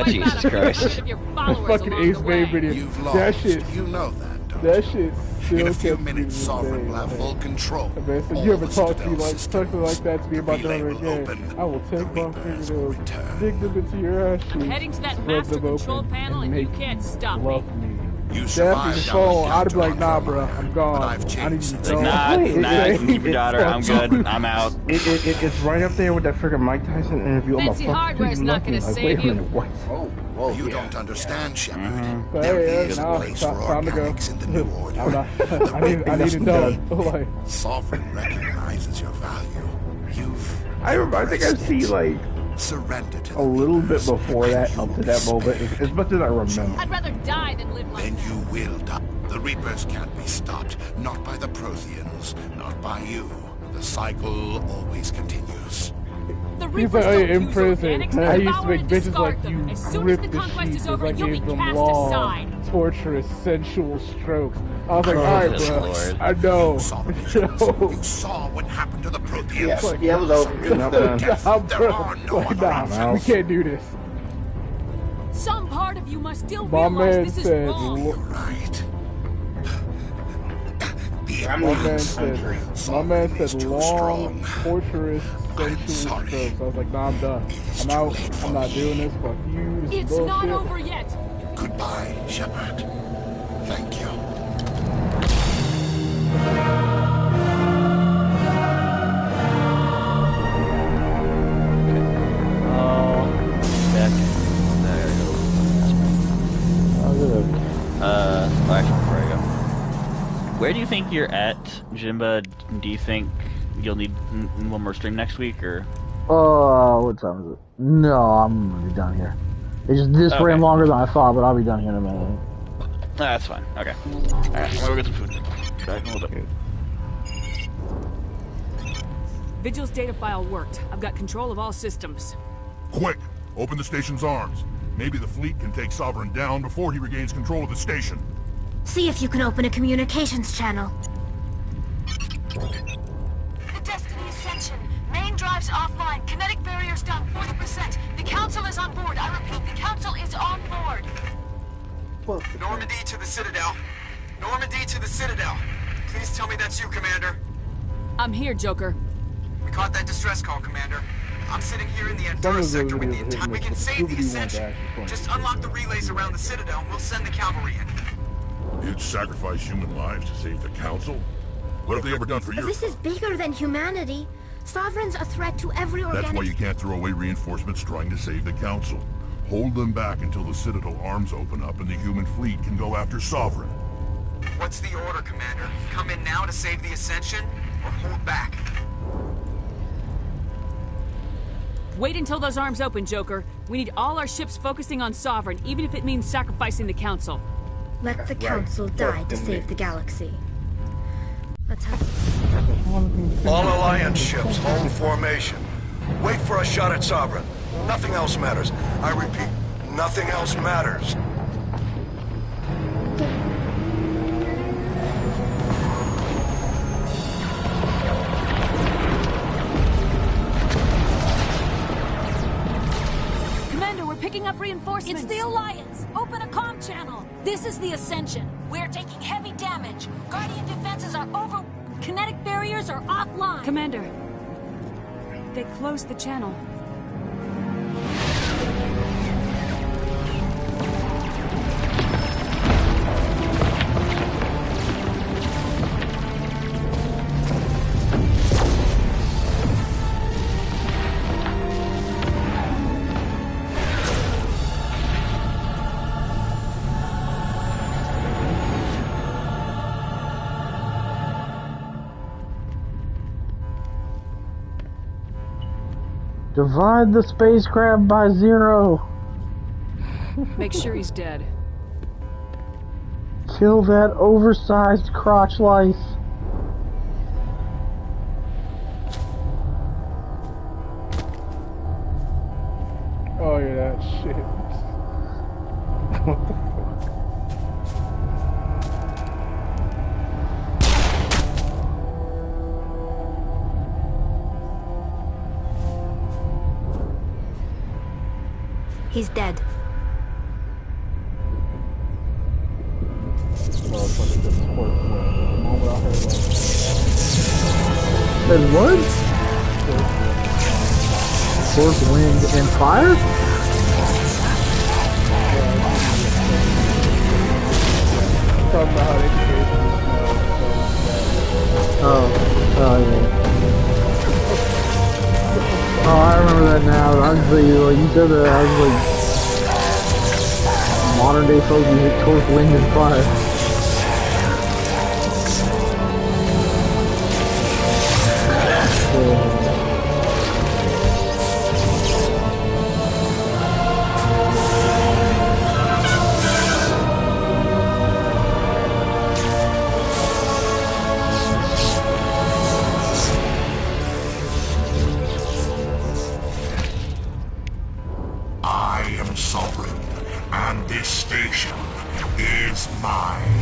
Jesus Christ. That fucking Ace Bay video. You've That lost. shit. You know that, don't That shit still In a few kept me minutes, to Sovereign this will have day, full control. Man, so you ever talk to me like something like that to me about the other game? I will take my fingernails, dig them into your ass cheeks, I'm heading to that spread master them control open, panel and you can't stop me. love me. You Daphne's survived phone, our I'd be like, encounter nah, on bro, I'm gone. I need you to go. Nah, you can keep your daughter. I'm good. I'm out. It's right up there with that friggin' Mike Tyson interview. Fancy hardware's not gonna save you. What? Whoa, you don't understand, Shepard. But There hey, is a nah, place for time to go. organics in the new order. I need to know. Like, Sovereign recognizes your value. I think I see like surrender to a little bit before that, up to that moment, as much as I remember. I'd rather die than live like that. Then you will die. The Reapers can't be stopped, not by the Protheans, not by you. The cycle always continues. The he's Reapers like, don't in use prison, organics, I they used to devour make and bitches discard like them. you As soon as rip the the conquest sheets is over, I you'll be gave them cast long, aside. torturous, sensual strokes. I was like, Oh, alright, good bro, Lord. I know. You saw what happened to the Protheans. Yeah, it was over. Nah, we can't do this. Some part of you must still My realize man this is said, wrong. You're right. My man said long, torturous, sensual strokes. I was like, nah, I'm done. I'm out. I'm not doing this. Fuck you. This It's is not bullshit. over yet. Goodbye, Shepard. Thank you. Actually, before I go, where do you think you're at, Jimba? Do you think you'll need one more stream next week, or? What time is it? No, I'm gonna be done here. This ran longer than I thought, but I'll be done here in a minute. That's fine. Okay. Alright, I'm gonna go get some food. Back in a little bit. Vigil's data file worked. I've got control of all systems. Quick! Open the station's arms. Maybe the fleet can take Sovereign down before he regains control of the station. See if you can open a communications channel. The Destiny Ascension. Main drives offline. Kinetic barriers down 40%. The Council is on board. I repeat, the Council is on board. Normandy to the Citadel. Normandy to the Citadel. Please tell me that's you, Commander. I'm here, Joker. We caught that distress call, Commander. I'm sitting here in the Endura sector with the entire... We can save the Ascension. Just unlock the relays around the Citadel and we'll send the cavalry in. You'd sacrifice human lives to save the Council? What have they ever done for you? This is bigger than humanity. Sovereign's a threat to every organic... That's why you can't throw away reinforcements trying to save the Council. Hold them back until the Citadel arms open up and the human fleet can go after Sovereign. What's the order, Commander? Come in now to save the Ascension, or hold back? Wait until those arms open, Joker. We need all our ships focusing on Sovereign, even if it means sacrificing the Council. Let the Council die to save the galaxy. Let's have... All Alliance ships, hold formation. Wait for a shot at Sovereign. Nothing else matters. I repeat, nothing else matters. Commander, we're picking up reinforcements. It's the Alliance. Open a comm channel. This is the Ascension. We're taking heavy damage. Guardian defenses are over... Kinetic barriers are offline. Commander. they closed the channel. Divide the spacecraft by 0. Make sure he's dead. Kill that oversized crotch lice. Oh yeah, that shit. What the fuck? He's dead. Said what? Force, wind, and fire? Talking about how they can Oh yeah. Oh, I remember that now. I was like, you said that, I was like, modern day folks use torque, wind, and fire. I am sovereign, and this station is mine.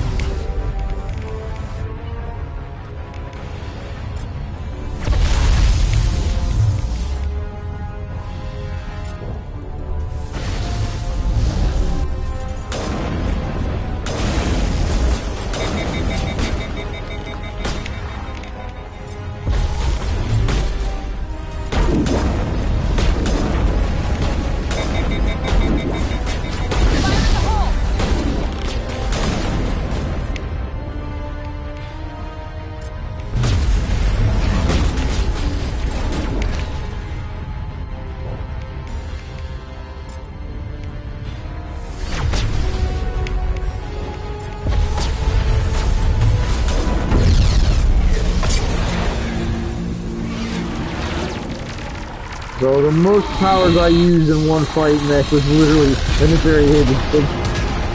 So the most powers I used in one fight mech was literally in the very end of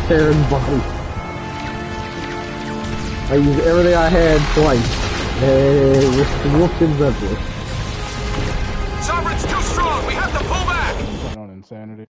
Theron's body. I used everything I had twice. And it was whooped and simple. Sovereign's too strong! We have to pull back! on insanity.